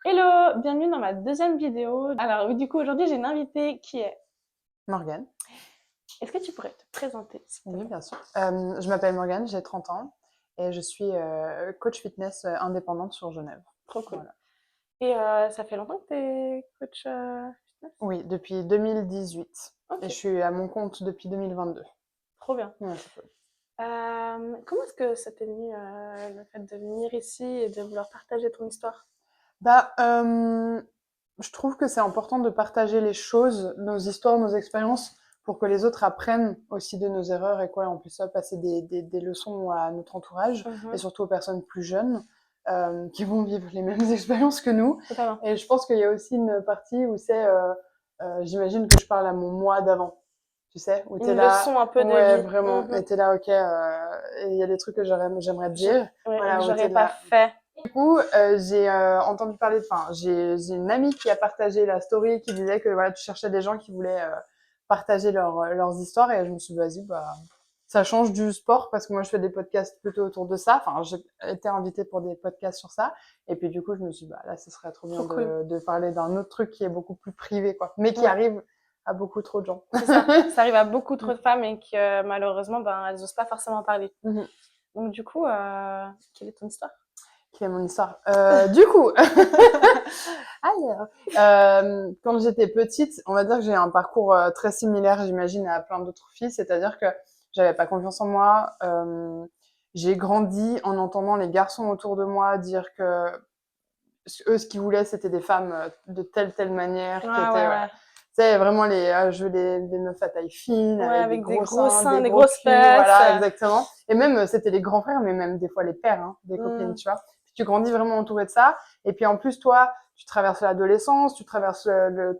Hello, bienvenue dans ma deuxième vidéo. Alors, du coup, aujourd'hui, j'ai une invitée qui est... Morgane. Est-ce que tu pourrais te présenter, s'il te Oui, plaît? bien sûr. Je m'appelle Morgane, j'ai 30 ans et je suis coach fitness indépendante sur Genève. Trop cool. Voilà. Et ça fait longtemps que t'es coach fitness? Oui, depuis 2018 et Ok, je suis à mon compte depuis 2022. trop bien. Ouais, c'est cool. Comment est-ce que ça t'est venu, le fait de venir ici et de vouloir partager ton histoire? Bah, je trouve que c'est important de partager les choses, nos histoires, nos expériences, pour que les autres apprennent aussi de nos erreurs et quoi, on puisse passer des leçons à notre entourage et Mhm, surtout aux personnes plus jeunes qui vont vivre les mêmes expériences que nous. totalement. Et je pense qu'il y a aussi une partie où j'imagine que je parle à mon moi d'avant, tu sais, où t'es Une là, leçon un peu de ouais, vie. vraiment, et Mhm. t'es là, ok, et il y a des trucs que j'aimerais te Je... dire, Ouais, et que voilà, où j'aurais t'es pas là, fait. du coup, j'ai entendu parler, enfin, j'ai une amie qui a partagé la story qui disait que voilà, tu cherchais des gens qui voulaient partager leurs histoires et je me suis dit, vas-y, bah, ça change du sport parce que moi je fais des podcasts plutôt autour de ça. Enfin, j'ai été invitée pour des podcasts sur ça et puis du coup, je me suis dit, bah là, ce serait trop bien Trop cool. de parler d'un autre truc qui est beaucoup plus privé, quoi, mais qui Ouais, arrive à beaucoup trop de gens. c'est ça. Ça arrive à beaucoup trop de femmes et que malheureusement, ben, elles osent pas forcément parler. Mhm. Donc, du coup, quelle est ton histoire? Qui est mon histoire. Du coup, alors, quand j'étais petite, on va dire que j'ai un parcours très similaire, j'imagine, à plein d'autres filles, c'est-à-dire que j'avais pas confiance en moi. J'ai grandi en entendant les garçons autour de moi dire que eux, ce qu'ils voulaient, c'était des femmes de telle manière, Ouais, qui étaient, ouais, voilà. ouais. Tu sais, vraiment je veux des meufs à taille fine, Ouais, avec des avec des gros gros seins, seins, des des gros grosses culs, fesses. voilà, exactement. Et même, c'était les grands frères, mais même des fois les pères, hein, des copines, Hmm. tu vois. Puis tu grandis vraiment entouré de ça. Et puis en plus, toi, tu traverses l'adolescence, tu traverses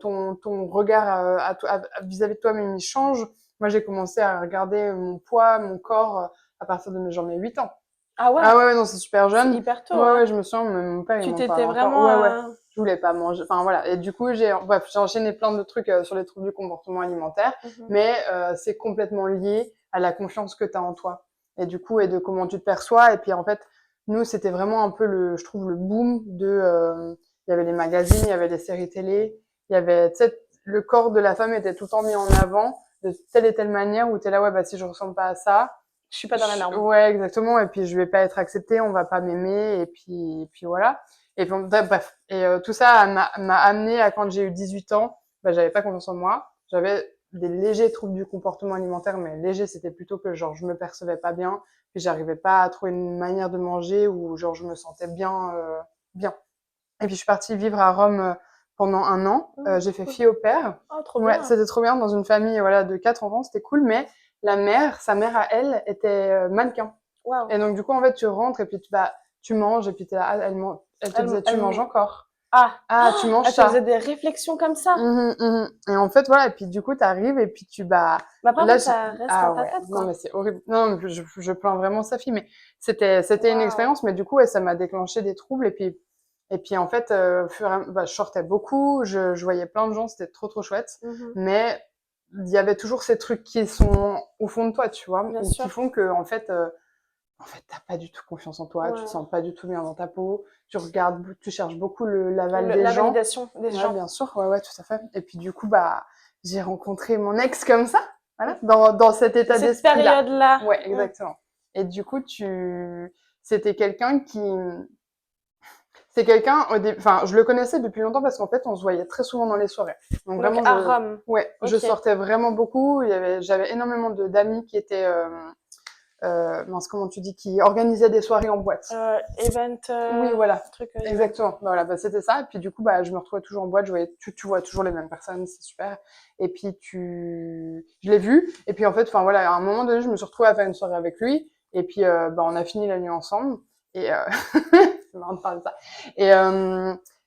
ton regard vis-à-vis de toi-même, il change. Moi, j'ai commencé à regarder mon poids, mon corps, à partir de genre mes 8 ans. Ah ouais, Ah ouais, non, c'est super c'est jeune. hyper tôt, Ouais, ouais. ouais, je me souviens, mon père, il Tu m'en parle t'étais encore. vraiment... Ouais, ouais. Je voulais pas manger. Enfin, voilà. Et du coup, bref, j'ai enchaîné plein de trucs sur les troubles du comportement alimentaire. Mhm. Mais c'est complètement lié à la confiance que tu as en toi. Et du coup, et de comment tu te perçois. Et puis, en fait, nous, c'était vraiment un peu je trouve, le boom il y avait les magazines, il y avait les séries télé. Il y avait, tu sais, le corps de la femme était tout le temps mis en avant de telle et telle manière où tu es là, ouais, bah, si je ressemble pas à ça, Je suis pas dans la norme. ouais, exactement. Et puis je vais pas être acceptée, on va pas m'aimer, et puis voilà. Et puis, bref. Et tout ça m'a amené à quand j'ai eu 18 ans, bah, j'avais pas confiance en moi. J'avais des légers troubles du comportement alimentaire, mais léger, c'était plutôt que genre je me percevais pas bien, puis j'arrivais pas à trouver une manière de manger où genre je me sentais bien. Et puis je suis partie vivre à Rome pendant un an. Oh, J'ai trop fait cool. fille au père. Oh, trop Ouais, bien. c'était trop bien dans une famille voilà de 4 enfants, c'était cool. Mais sa mère à elle était mannequin. Waouh. Et donc du coup en fait tu rentres et puis tu manges et puis t'es là, elle te disait tu manges encore. Ah. Ah tu manges Elle te faisait ça. des réflexions comme ça. Et en fait voilà et puis du coup t'arrives et puis Mais après, en là fait, ça reste dans ah ta ouais tête, non quoi. mais c'est horrible. Non mais je plains vraiment sa fille mais c'était une Waouh. expérience mais du coup ouais, ça m'a déclenché des troubles et puis en fait, je sortais beaucoup, je voyais plein de gens, c'était trop chouette. Mhm. Mais il y avait toujours ces trucs qui sont au fond de toi, tu vois, Bien ou qui sûr. font que en fait, t'as pas du tout confiance en toi, tu te Ouais. sens pas du tout bien dans ta peau, tu cherches beaucoup l'aval des La gens. validation des Ouais, gens. bien sûr, ouais, tout à fait. Et puis du coup, bah, j'ai rencontré mon ex comme ça, voilà, dans cet De état cette d'esprit-là. période-là. Ouais, Mm. exactement. Et du coup, c'était quelqu'un c'est quelqu'un, enfin, je le connaissais depuis longtemps parce qu'en fait, on se voyait très souvent dans les soirées. Donc Donc, vraiment, à Rome. ouais, je Ok. sortais vraiment beaucoup. J'avais énormément d'amis qui étaient, mince, comment tu dis, qui organisaient des soirées en boîte. Event, Oui, voilà, truc event. exactement. Voilà, bah, c'était ça. Et puis du coup, bah, je me retrouvais toujours en boîte. Tu vois toujours les mêmes personnes, c'est super. Et puis je l'ai vu. Et puis en fait, enfin voilà, à un moment donné, je me suis retrouvée à faire une soirée avec lui. Et puis, bah, on a fini la nuit ensemble. Et c'est marrant de parler de ça.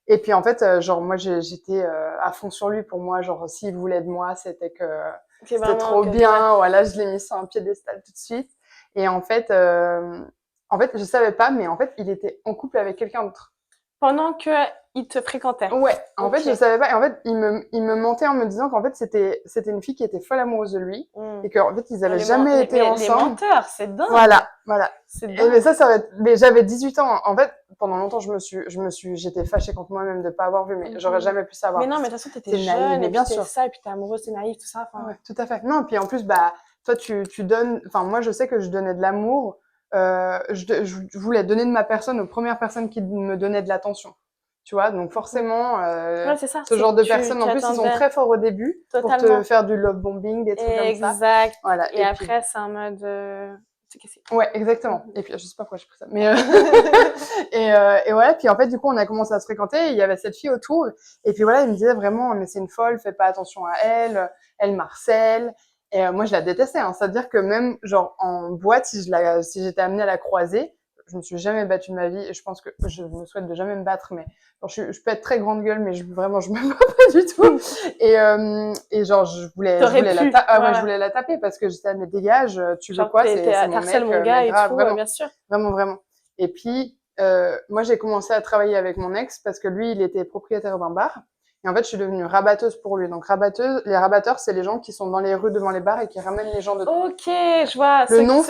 Et puis en fait, genre moi j'étais à fond sur lui. Pour moi, genre s'il voulait de moi, C'est c'était vraiment trop que, ouais. bien. Voilà, je l'ai mis sur un piédestal tout de suite. Et en fait, je savais pas, mais en fait, il était en couple avec quelqu'un d'autre. Pendant que il te fréquentait. Ouais, en fait, Ok. je savais pas. Et en fait, il me mentait en me disant qu'en fait, c'était une fille qui était folle amoureuse de lui Mm. et qu'en fait, ils avaient jamais été Les ensemble. menteurs, c'est dingue. Voilà, Voilà. C'est Et, dingue. mais ça va être... Mais j'avais 18 ans. En fait, pendant longtemps, j'étais fâchée contre moi-même de pas avoir vu, mais j'aurais jamais pu savoir. Mais non, mais de toute façon, t'étais T'es naïve, jeune, mais et bien puis t'es sûr. ça, et puis t'es amoureuse, t'es naïve, tout ça. Enfin, Ouais, tout à fait. Non, puis en plus, toi, tu donnes... Enfin, moi, je sais que je donnais de l'amour. Je voulais donner de ma personne aux premières personnes qui me donnaient de l'attention. Tu vois, donc forcément, ouais, c'est ça. ce genre de personnes, Tu en plus, ils sont attendais très forts au début pour te totalement. faire du love bombing, des trucs comme ça. Exact. Voilà. Et Puis, après, c'est en mode... c'est cassé. ouais, exactement. Et puis, je sais pas pourquoi j'ai pris ça, mais et ouais. Puis en fait, du coup, on a commencé à se fréquenter. Et il y avait cette fille autour. Et puis voilà, il me disait vraiment, mais c'est une folle, fais pas attention à elle, elle m'harcèle. Et moi, je la détestais. Hein. C'est-à-dire que même genre en boîte, si j'étais amenée à la croiser, je me suis jamais battue de ma vie. Et je pense que je me souhaite de jamais me battre, mais genre, je peux être très grande gueule, mais vraiment, je me bats pas du tout. Et genre, je voulais Voilà. je voulais la taper parce que j'étais, mais dégage, tu veux Genre, quoi? C'est mon t'harcèles mec, mon mais gars et grave, tout, vraiment, bien sûr. vraiment, vraiment. Et puis, moi, j'ai commencé à travailler avec mon ex parce que lui, il était propriétaire d'un bar. Et en fait, je suis devenue rabatteuse pour lui. Donc, les rabatteurs, c'est les gens qui sont dans les rues devant les bars et qui ramènent les gens dedans. Ok, je vois. Le nom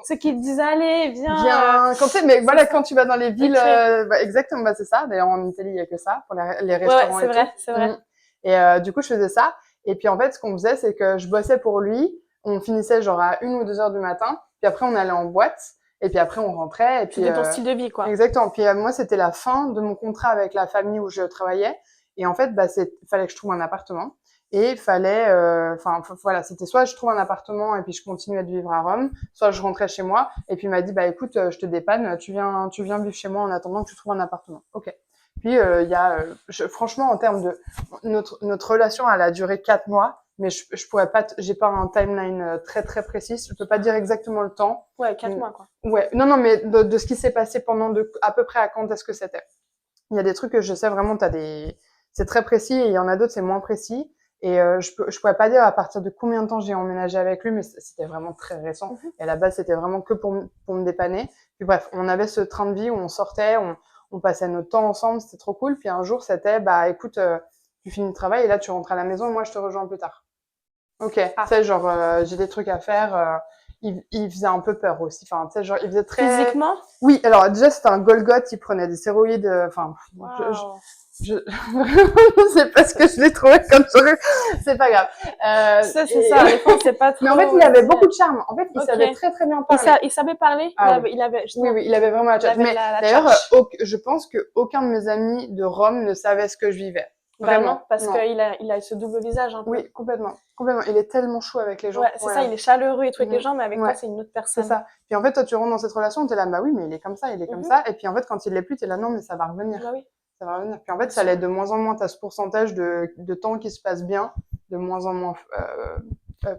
Ceux qui disent, allez, viens. Bien, mais voilà, quand tu vas dans les villes, Ok. exactement, c'est ça. D'ailleurs, en Italie, il y a que ça pour les Ouais, restaurants c'est et vrai, tout. c'est vrai. Et du coup, je faisais ça. Et puis, en fait, ce qu'on faisait, c'est que je bossais pour lui. On finissait genre à 1 ou 2 heures du matin. Puis après, on allait en boîte. Et puis après, on rentrait. Et puis, C'était ton style de vie, quoi. exactement. Puis moi, c'était la fin de mon contrat avec la famille où je travaillais. Et en fait, fallait que je trouve un appartement. Et il fallait, voilà, c'était soit je trouve un appartement et puis je continuais de vivre à Rome, soit je rentrais chez moi. Et puis il m'a dit, bah écoute, je te dépanne, tu viens vivre chez moi en attendant que tu trouves un appartement. Ok. Puis il y a, franchement, en termes de notre relation, elle a duré 4 mois, mais je pourrais pas, j'ai pas un timeline très très précis. Je peux pas dire exactement le temps. Ouais, 4 mois, quoi. Ouais, non, mais de ce qui s'est passé pendant à peu près à quand est-ce que c'était. Il y a des trucs que je sais vraiment, c'est très précis et il y en a d'autres, c'est moins précis. Et je pourrais pas dire à partir de combien de temps j'ai emménagé avec lui, mais c'était vraiment très récent. Et à la base, c'était vraiment que pour me dépanner. Puis bref, on avait ce train de vie où on sortait, on passait notre temps ensemble, c'était trop cool. Puis un jour, c'était, bah écoute, tu finis le travail et là, tu rentres à la maison et moi, je te rejoins plus tard. Ok, tu sais, genre, j'ai des trucs à faire. Il faisait un peu peur aussi. Enfin, tu sais, genre, il faisait très... Physiquement? Oui, alors déjà, c'était un Golgoth, il prenait des stéroïdes. Enfin, Wow. je sais pas ce que je l'ai trouvé comme truc. C'est pas grave. Ça, c'est ça. Des fois, on sait pas trop. Mais en fait, il avait beaucoup de charme. En fait, il savait très très bien parler. Il savait parler. Ah, il avait oui, il avait vraiment la tchatche. Mais d'ailleurs, je pense que aucun de mes amis de Rome ne savait ce que je vivais. Vraiment. Non, parce qu'il a ce double visage un peu. Oui, complètement. Complètement. Il est tellement chou avec les gens. Ouais, c'est ça, il est chaleureux et tout avec les gens, mais avec toi, c'est une autre personne. C'est ça. Puis en fait, toi, tu rentres dans cette relation, t'es là, bah oui, mais il est comme ça, il est comme ça. Et puis en fait, quand il l'est plus, t'es là, non, mais ça va revenir. Bah oui. Ça va revenir. Puis en fait, ça l'est de moins en moins. T'as ce pourcentage de temps qui se passe bien, de moins en moins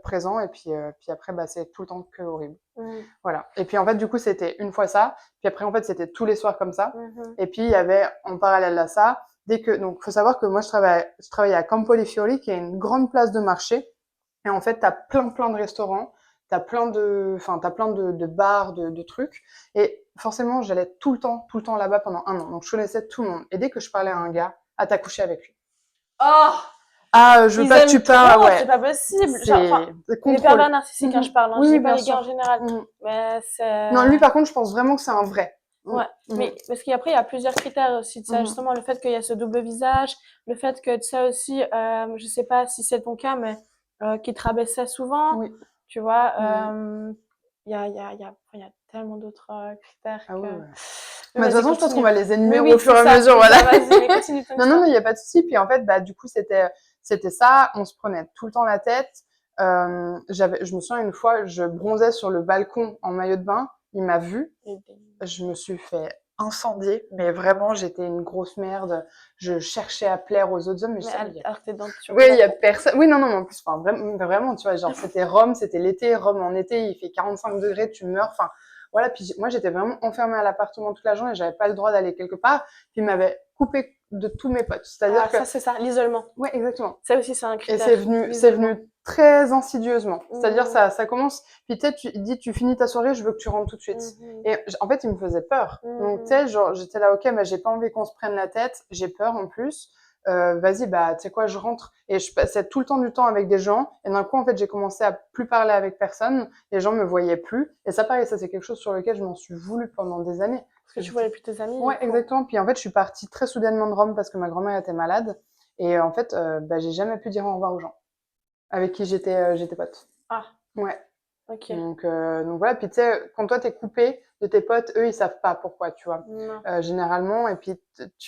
présent. Et puis après, bah, c'est tout le temps que horrible. Voilà. Et puis en fait, du coup, c'était une fois ça. Puis après, en fait, c'était tous les soirs comme ça. Et puis il y avait en parallèle à ça, donc, faut savoir que moi, je travaillais à Campo Fiori, qui est une grande place de marché. Et en fait, t'as plein de restaurants, t'as plein de bars, de trucs. Et forcément, j'allais tout le temps là-bas pendant 1 an. Donc, je connaissais tout le monde. Et dès que je parlais à un gars, à t'accoucher avec lui. Oh! Ah, je veux pas que tu parles, ouais. C'est pas possible. C'est les pervers narcissiques, je parle. Oui, je dis pas bien les sûr. gars en général. Mais c'est... Non, lui, par contre, je pense vraiment que c'est un vrai. Ouais, mais parce qu'après, il y a plusieurs critères aussi de ça. Justement, le fait qu'il y a ce double visage, le fait que tu sais aussi, je sais pas si c'est ton cas, mais qu'il te rabaissait souvent, tu vois. Il y a tellement d'autres critères ah, que... Ouais. Mais de toute façon, je pense qu'on va les énumérer au fur et à ça, mesure. Voilà. Vas-y, mais continue ton non, mais il n'y a pas de souci. Puis en fait, bah, du coup, c'était ça. On se prenait tout le temps la tête. Je me souviens une fois, je bronzais sur le balcon en maillot de bain. Il m'a vue. Je me suis fait incendier, mais vraiment, j'étais une grosse merde. Je cherchais à plaire aux autres hommes, mais alors que t'es dans oui, il y a personne. Oui, non, mais en plus, vraiment, tu vois, genre, c'était Rome, c'était l'été. Rome en été, il fait 45 degrés, tu meurs. Enfin, voilà. Puis moi, j'étais vraiment enfermée à l'appartement toute la journée. J'avais pas le droit d'aller quelque part. Puis il m'avait coupé de tous mes potes. C'est-à-dire que ça, c'est ça, l'isolement. Ouais, exactement. Ça aussi, c'est un critère. Et c'est venu très insidieusement. C'est-à-dire, ça commence, puis tu sais, tu finis ta soirée, je veux que tu rentres tout de suite. Et en fait, il me faisait peur. Donc, tu sais, genre, j'étais là, ok, mais j'ai pas envie qu'on se prenne la tête, j'ai peur en plus. vas-y, bah, tu sais quoi, je rentre. Et je passais tout le temps du temps avec des gens. Et d'un coup, en fait, j'ai commencé à plus parler avec personne. Les gens me voyaient plus. Et ça, pareil, ça, c'est quelque chose sur lequel je m'en suis voulu pendant des années. Parce que tu voyais plus tes amis. Ouais, exactement. Puis en fait, je suis partie très soudainement de Rome parce que ma grand-mère était malade. Et en fait, bah, j'ai jamais pu dire au revoir aux gens avec qui j'étais pote. Ah. Ouais. Ok. Donc voilà. Puis tu sais, quand toi t'es coupé de tes potes, eux ils savent pas pourquoi, tu vois. Généralement. Et puis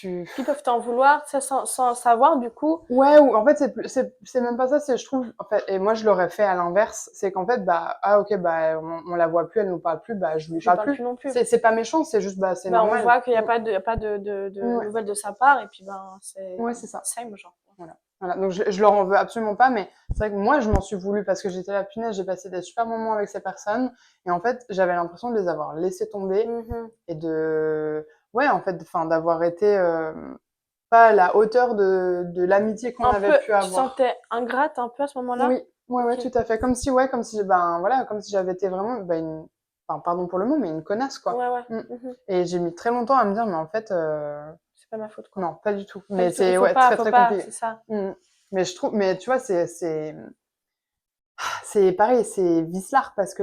Ils peuvent t'en vouloir, tu sais, sans savoir du coup. Ouais, ou en fait c'est même pas ça. C'est je trouve en fait. Et moi je l'aurais fait à l'inverse. C'est qu'en fait bah ah ok bah on la voit plus, elle nous parle plus, bah je lui parle plus. Non plus. C'est pas méchant, c'est juste bah c'est Bah, normal. on voit qu'il y a pas de nouvelles de sa part et puis ben c'est. Ouais, c'est ça. Same genre. Voilà. Donc je leur en veux absolument pas, mais c'est vrai que moi je m'en suis voulu parce que j'étais là, punaise, j'ai passé des super moments avec ces personnes et en fait j'avais l'impression de les avoir laissés tomber et ouais en fait, enfin d'avoir été pas à la hauteur de l'amitié qu'on avait pu avoir. Tu sentais ingrate un peu à ce moment-là? Oui, ouais, tout à fait. Comme si ben voilà, comme si j'avais été vraiment enfin pardon pour le mot, mais une connasse quoi. Ouais. Et j'ai mis très longtemps à me dire, mais en fait. C'est pas ma faute quoi. Non, pas du tout. Pas Mais du tout. Il c'est faut ouais, pas, très faut très pas, compliqué. c'est ça. Mais je trouve, mais tu vois, c'est pareil, c'est vicelard parce que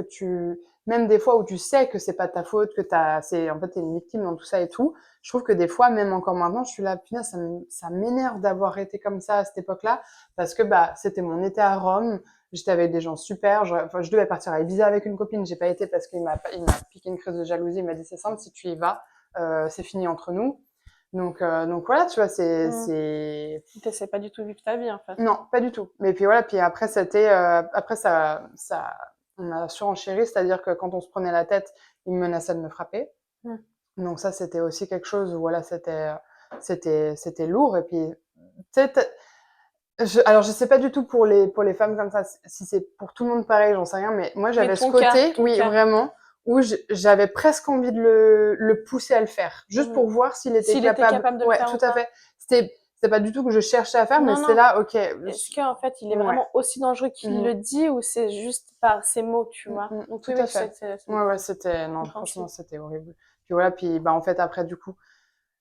même des fois où tu sais que c'est pas ta faute, que en fait, t'es une victime dans tout ça et tout, je trouve que des fois, même encore maintenant, je suis là, punaise, ça m'énerve d'avoir été comme ça à cette époque-là, parce que, bah, c'était mon été à Rome, j'étais avec des gens super, je devais partir à Ibiza avec une copine, j'ai pas été parce qu'il m'a piqué une crise de jalousie, il m'a dit, c'est simple, si tu y vas, c'est fini entre nous. Donc voilà, tu vois, T'essaies pas du tout vivre ta vie, en fait. Non, pas du tout. Mais puis voilà, puis après, après ça, on a surenchéri, c'est-à-dire que quand on se prenait la tête, il menaçait de me frapper. Donc ça, c'était aussi quelque chose où voilà, c'était lourd. Et puis, tu sais, alors je sais pas du tout pour les femmes comme ça, si c'est pour tout le monde pareil, j'en sais rien, mais moi j'avais ce côté, oui, vraiment, où j'avais presque envie de le pousser à le faire, juste pour voir s'il était capable de le faire tout ou pas. à fait. C'était pas du tout que je cherchais à faire, mais c'était là, ok. Est-ce qu'en fait, il est vraiment aussi dangereux qu'il le dit ou c'est juste par ses mots, tu vois? Donc, tout à fait. Ouais, non, franchement, c'était horrible. Puis voilà, puis bah, en fait, après, du coup,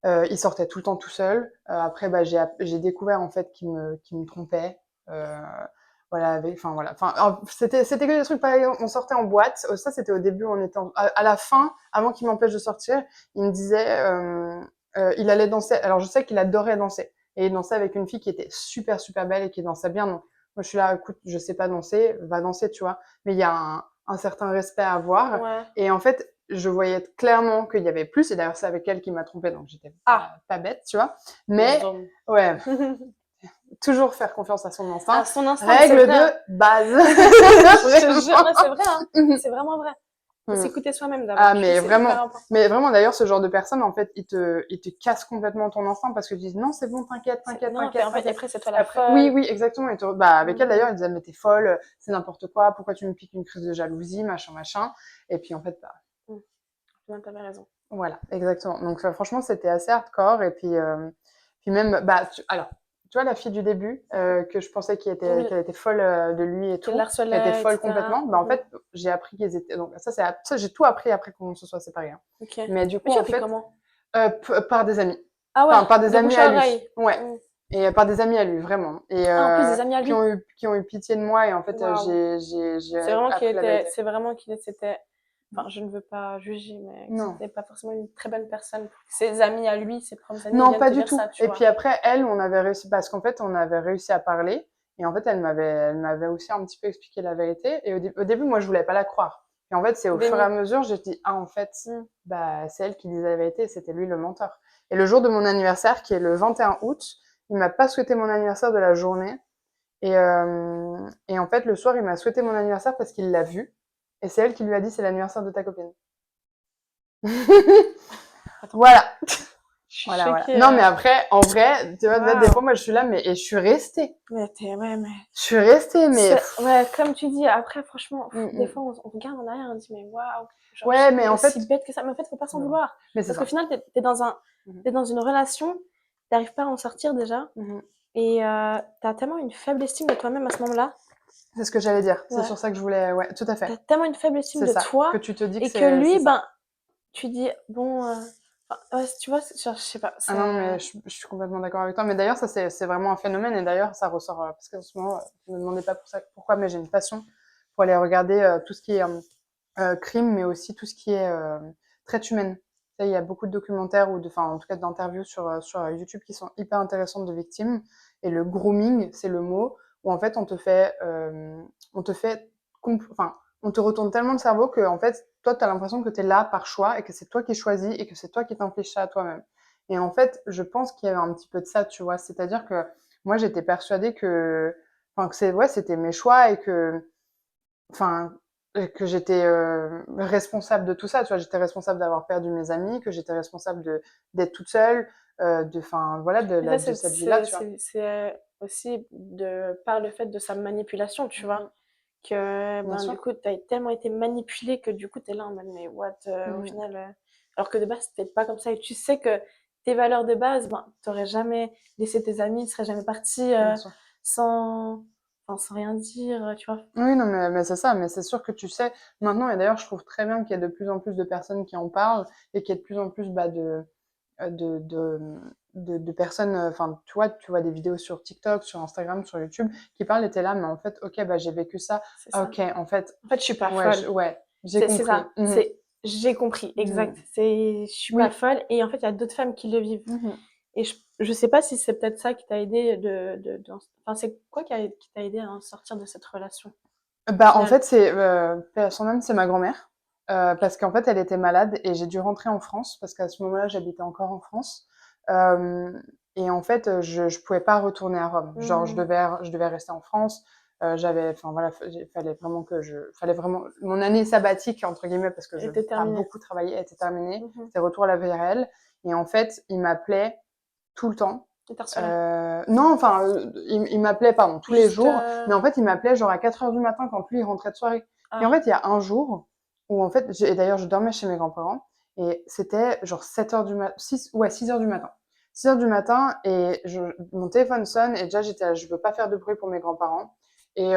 il sortait tout le temps tout seul. Après, bah, j'ai découvert, en fait, qu'il me trompait. Voilà, c'était que des trucs, par exemple, on sortait en boîte. Ça, c'était au début, à la fin, avant qu'il m'empêche de sortir, il me disait, il allait danser. Alors, je sais qu'il adorait danser. Et il dansait avec une fille qui était super, super belle et qui dansait bien. Donc, moi, je suis là, écoute, je sais pas danser, va danser, tu vois. Mais il y a un certain respect à avoir. Ouais. Et en fait, je voyais clairement qu'il y avait plus. Et d'ailleurs, c'est avec elle qui m'a trompée, donc j'étais pas bête, tu vois. Mais, ouais. Toujours faire confiance à son instinct. Règle de base. Je te jure, c'est vrai, hein. C'est vraiment vrai. S'écouter soi-même d'abord. Ah, mais vraiment, d'ailleurs, ce genre de personnes, en fait, ils te cassent complètement ton instinct parce que tu dis non, c'est bon, t'inquiète. En fait, après, c'est toi la folle. Oui, exactement. Avec elle, d'ailleurs, ils disaient, mais t'es folle, c'est n'importe quoi, pourquoi tu me piques une crise de jalousie, machin. Et puis, en fait, t'avais raison. Voilà, exactement. Donc, franchement, c'était assez hardcore. Et puis même, alors, tu vois, la fille du début, que je pensais qu'elle était folle de lui et tout, qu'elle était folle complètement. Bah, en fait, j'ai appris qu'ils étaient. Donc, ça, j'ai tout appris après qu'on se soit séparés. Hein. Okay. Mais du coup, en fait. Comment par des amis. Ah ouais. Enfin, par des amis à lui. Ouais. Et par des amis à lui, vraiment. Et en plus, des amis à lui. Qui ont eu pitié de moi. Et en fait, j'ai appris c'est vraiment qu'il était. Enfin, je ne veux pas juger, mais c'était pas forcément une très bonne personne. Ses amis à lui, ses propres amis. Non, pas du tout. Et puis après, elle, on avait réussi, parce qu'en fait, on avait réussi à parler. Et en fait, elle m'avait aussi un petit peu expliqué la vérité. Et au début, moi, je voulais pas la croire. Et en fait, c'est au fur et à mesure, j'ai dit, en fait, bah, c'est elle qui disait la vérité, c'était lui le menteur. Et le jour de mon anniversaire, qui est le 21 août, il m'a pas souhaité mon anniversaire de la journée. Et en fait, le soir, il m'a souhaité mon anniversaire parce qu'il l'a vu. Et c'est elle qui lui a dit, c'est l'anniversaire de ta copine. Voilà. Voilà. Non, mais après, en vrai, tu vois, des fois, moi, je suis là, et je suis restée. Mais je suis restée, mais. Ouais, comme tu dis, après, franchement, des fois, on regarde en arrière et on dit, mais waouh. Ouais, mais en fait. C'est si bête que ça. Mais en fait, faut pas s'en vouloir. Parce qu'au final, t'es dans une relation, t'arrives pas à en sortir déjà. Et t'as tellement une faible estime de toi-même à ce moment-là. C'est ce que j'allais dire. C'est sur ça que je voulais. Ouais, tout à fait. T'as tellement une faible estime de toi. Que tu te dis que et que lui, tu dis, bon. Ouais, tu vois, genre, je sais pas, Ah non, mais je suis complètement d'accord avec toi. Mais d'ailleurs, ça, c'est vraiment un phénomène. Et d'ailleurs, ça ressort, parce qu'en ce moment, ne me demandez pas pourquoi, mais j'ai une passion pour aller regarder tout ce qui est crime, mais aussi tout ce qui est traite humaine. Tu sais, il y a beaucoup de documentaires enfin, en tout cas d'interviews sur YouTube qui sont hyper intéressantes de victimes. Et le grooming, c'est le mot où en fait on te fait, enfin, on te retourne tellement le cerveau que en fait, toi, tu as l'impression que tu es là par choix et que c'est toi qui choisis et que c'est toi qui t'infliges ça à toi-même. Et en fait, je pense qu'il y avait un petit peu de ça, tu vois. C'est-à-dire que moi, j'étais persuadée enfin, c'était mes choix et enfin, que j'étais responsable de tout ça, tu vois. J'étais responsable d'avoir perdu mes amis, que j'étais responsable d'être toute seule, enfin, voilà, Mais ça, de cette vie-là, tu vois. aussi par le fait de sa manipulation, tu vois. Mhm. Que, Bien ben, du sûr. coup, t'as tellement été manipulé que du coup, t'es là en mode, mais what, au Mhm. final. Alors que de base, c'était pas comme ça. Et tu sais que tes valeurs de base, ben, t'aurais jamais laissé tes amis, tu serais jamais parti Bien sûr. sans, enfin, sans rien dire, tu vois. Oui, non, mais c'est ça, mais c'est sûr que tu sais, maintenant, et d'ailleurs, je trouve très bien qu'il y a de plus en plus de personnes qui en parlent et qu'il y a de plus en plus euh, de, de, de personnes, enfin, tu vois des vidéos sur TikTok, sur Instagram, sur YouTube, qui parlent et t'es là, mais en fait, ok, bah, j'ai vécu ça. C'est Ah, ça. ok, en fait, En fait, je suis pas ouais, folle. ouais, j'ai C'est compris. ça. J'ai compris, exact. Mhm. Je suis pas Oui. folle. Et en fait, il y a d'autres femmes qui le vivent. Mhm. Et je sais pas si c'est peut-être ça qui t'a aidé enfin, c'est quoi qui t'a aidé à en sortir de cette relation, au Bah, en final? fait, paix à son âme, c'est ma grand-mère. Parce qu'en fait, elle était malade et j'ai dû rentrer en France parce qu'à ce moment-là, j'habitais encore en France. Euh, et en fait, je pouvais pas retourner à Rome. Genre, Mmh. je devais rester en France. Enfin voilà, fallait vraiment, mon année sabbatique, entre guillemets, parce que je Était pas terminée. beaucoup travaillé, était terminée. Mmh. C'était retour à la vie réelle. Et en fait, il m'appelait tout le temps. Il t'a harcelé? Non, enfin, il m'appelait, pardon, tous les Juste, jours, mais en fait, il m'appelait genre à 4 heures du matin quand lui, il rentrait de soirée. Puis en ah, fait, il y a un jour où en fait, et d'ailleurs, je dormais chez mes grands-parents, et c'était genre 7 heures du matin, 6 heures du matin. 6 heures du matin, et mon téléphone sonne, et déjà, j'étais là, je veux pas faire de bruit pour mes grands-parents. Et,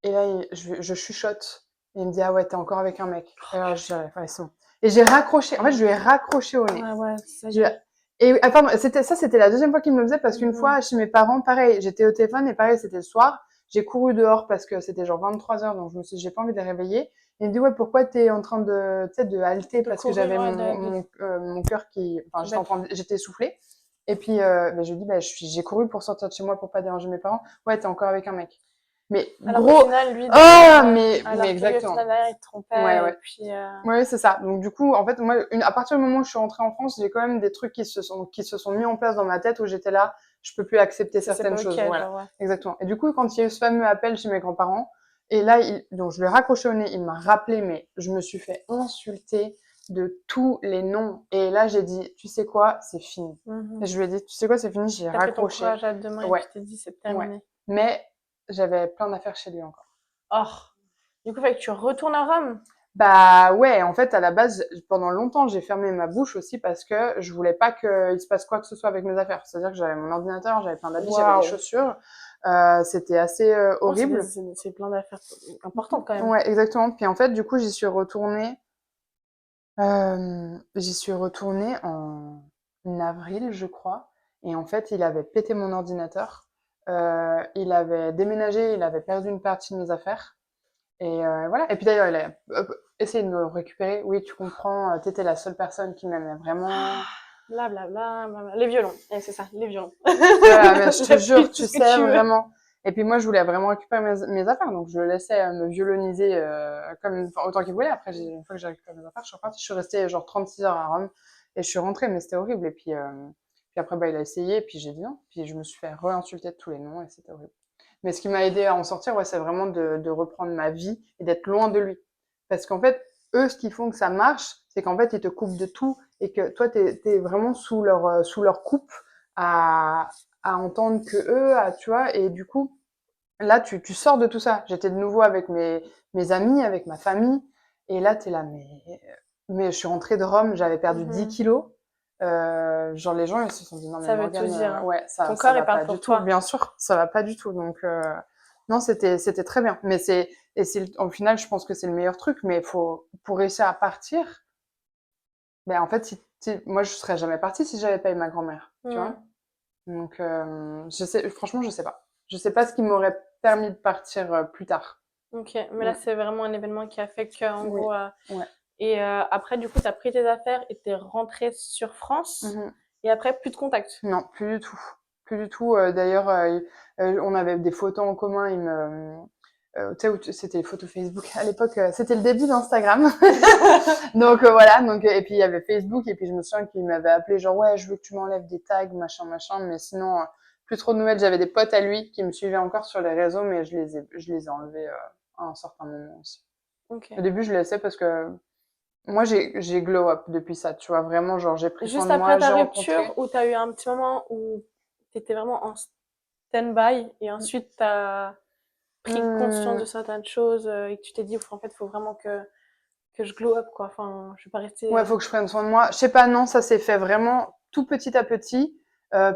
et là, je chuchote, et il me dit, ah ouais, t'es encore avec un mec. Et là, je dis, ouais, c'est bon. Et j'ai raccroché, en fait, je lui ai raccroché au nez. ouais, ouais, ça y Je- est. Et attends, c'était la deuxième fois qu'il me le faisait parce qu'une Mmh. fois chez mes parents, pareil, j'étais au téléphone et pareil, c'était le soir. J'ai couru dehors parce que c'était genre 23 heures, donc je me suis dit, j'ai pas envie de les réveiller. Et il me dit, ouais, pourquoi t'es en train tu sais, de halter De parce que courir, j'avais ouais, mon cœur enfin, qui bat. j'étais essoufflée. Et puis, ben, je lui dis, bah, j'ai couru pour sortir de chez moi pour pas déranger mes parents. Ouais, t'es encore avec un mec. Mais Alors qu'au gros, final, lui, ah, derrière, mais alors que lui, au exactement. final, derrière, il te Ouais, trompait et ouais. puis, Ouais, c'est ça. Donc du coup, en fait, moi, à partir du moment où je suis rentrée en France, j'ai quand même des trucs qui se sont mis en place dans ma tête où j'étais là, je peux plus accepter c'est certaines pas OK, choses. Voilà, genre, ouais. exactement. Et du coup, quand il y a eu ce fameux appel chez mes grands-parents, et là, donc je lui ai raccroché au nez, il m'a rappelé, mais je me suis fait insulter de tous les noms. Et là, j'ai dit, tu sais quoi, c'est fini. Et Mmh. je lui ai dit, tu sais quoi, c'est fini, j'ai Tu pris ton raccroché. courage à 2 mains et Ouais, tu t'es dit: «C'est ouais. terminé». Mais j'avais plein d'affaires chez lui encore. Oh! Du coup, fait que tu retournes à Rome? Bah ouais, en fait, à la base, pendant longtemps, j'ai fermé ma bouche aussi parce que je voulais pas qu'il se passe quoi que ce soit avec mes affaires. C'est-à-dire que j'avais mon ordinateur, j'avais plein d'habits, j'avais des Waouh! chaussures. C'était assez Oh, horrible. c'est plein d'affaires importantes quand même. Ouais, exactement. Puis en fait, du coup, j'y suis retournée en avril, je crois. Et en fait, il avait pété mon ordinateur. Il avait déménagé, il avait perdu une partie de mes affaires. Et voilà. Et puis d'ailleurs, il a essayé de me récupérer. Oui, tu comprends, t'étais la seule personne qui m'aimait vraiment. Bla bla bla, bla bla. Les violons. Eh, c'est ça, les violons. Voilà, mais je te jure, J'appuie tout tu ce que sais, tu veux. vraiment. Et puis moi, je voulais vraiment récupérer mes affaires, donc je le laissais me violoniser enfin, autant qu'il voulait. Après, une fois que j'ai récupéré mes affaires, je suis repartie. Je suis restée genre 36 heures à Rome et je suis rentrée, mais c'était horrible. Et puis après, bah, il a essayé, et puis j'ai dit non. Puis je me suis fait re-insulter de tous les noms et c'était horrible. Mais ce qui m'a aidé à en sortir, ouais, c'est vraiment de reprendre ma vie et d'être loin de lui. Parce qu'en fait, eux, ce qui font que ça marche, c'est qu'en fait, ils te coupent de tout et que toi, t'es vraiment sous leur coupe à, à entendre que eux, tu vois, et du coup, là, tu sors de tout ça. J'étais de nouveau avec mes amis, avec ma famille, et là, t'es là, mais je suis rentrée de Rome, j'avais perdu 10 Mhm. kilos. Genre, les gens, ils se sont dit, non, mais Ça veut tout Morgane, dire, hein. ouais, Ton ça corps, il va parle pas du pour tout. toi. Bien sûr, ça va pas du tout. Donc, non, c'était très bien. Mais au final, je pense que c'est le meilleur truc, mais pour réussir à partir, ben, en fait, si moi, je serais jamais partie si j'avais pas eu ma grand-mère, tu vois. Mmh. Donc, franchement, je sais pas. Je sais pas ce qui m'aurait permis de partir plus tard. OK, mais là, c'est vraiment un événement qui a fait qu'en Oui, gros, ouais. et après du coup, tu as pris tes affaires et tu es rentrée sur France et après plus de contact? Non, plus du tout. Plus du tout. D'ailleurs, on avait des photos en commun. Tu sais, c'était les photos Facebook. À l'époque, c'était le début d'Instagram. Donc voilà. Donc, et puis il y avait Facebook. Et puis je me souviens qu'il m'avait appelé genre ouais, je veux que tu m'enlèves des tags, machin, machin. Mais sinon, plus trop de nouvelles. J'avais des potes à lui qui me suivaient encore sur les réseaux, mais je les ai enlevés à un certain moment aussi. OK. Au début, je le laissais parce que moi, j'ai glow up depuis ça. Tu vois, vraiment, genre, j'ai pris soin Juste de après moi, ta j'ai rupture rencontré. où tu as eu un petit moment où tu étais vraiment en stand-by et ensuite tu as pris conscience de Hum, certaines choses, et que tu t'es dit: «En fait, il faut vraiment que je glow up, quoi. Enfin, je vais pas rester, Ouais, faut que je prenne soin de moi. Je sais pas, non, ça s'est fait vraiment tout petit à petit,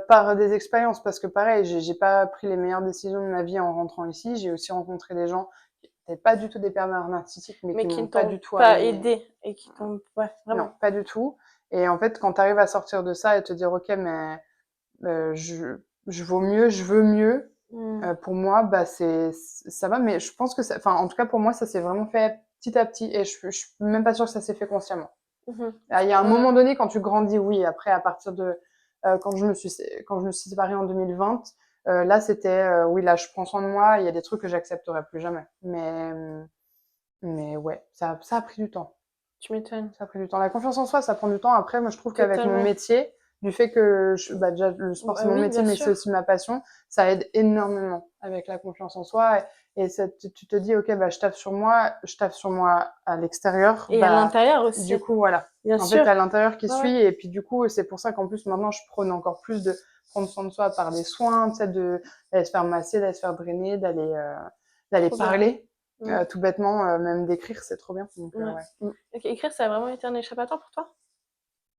par des expériences. Parce que pareil, j'ai pas pris les meilleures décisions de ma vie en rentrant ici. J'ai aussi rencontré des gens qui étaient pas du tout des pervers narcissiques, mais qui mais qui m'ont ne pas t'ont du tout pas amené. aidé et qui t'ont ouais, Non, vraiment. pas du tout. Et en fait, quand tu arrives à sortir de ça et te dire, ok, mais je vaux mieux, je veux mieux. Mmh. Pour moi, bah ça va, mais je pense que enfin, en tout cas pour moi, ça s'est vraiment fait petit à petit, et je suis même pas sûre que ça s'est fait consciemment. Mmh. Il y a un Ouais. moment donné quand tu grandis, oui. Après, à partir de quand je me suis séparée en 2020, là c'était oui, là je prends soin de moi. Il y a des trucs que j'accepterai plus jamais. Mais ouais, ça a pris du temps. Tu m'étonnes. Ça a pris du temps. La confiance en soi, ça prend du temps. Après, moi, je trouve qu'avec mon Totalement. métier, du fait que bah, déjà, le sport, Bah c'est mon oui, métier, bien mais c'est sûr. aussi ma passion, ça aide énormément avec la confiance en soi. Et tu te dis, OK, bah, je taffe sur moi à l'extérieur. Et à Bah, l'intérieur aussi, du coup, voilà. bien En fait, sûr. t'as l'intérieur qui Ouais, ouais. suit. Et puis, du coup, c'est pour ça qu'en plus, maintenant, je prône encore plus de prendre soin de soi par des soins, tu sais, d'aller se faire masser, d'aller se faire drainer, d'aller Trop bien. parler. Mmh. Tout bêtement, même d'écrire, c'est trop bien. Donc, Ouais. ouais. OK, écrire, ça a vraiment été un échappatoire pour toi?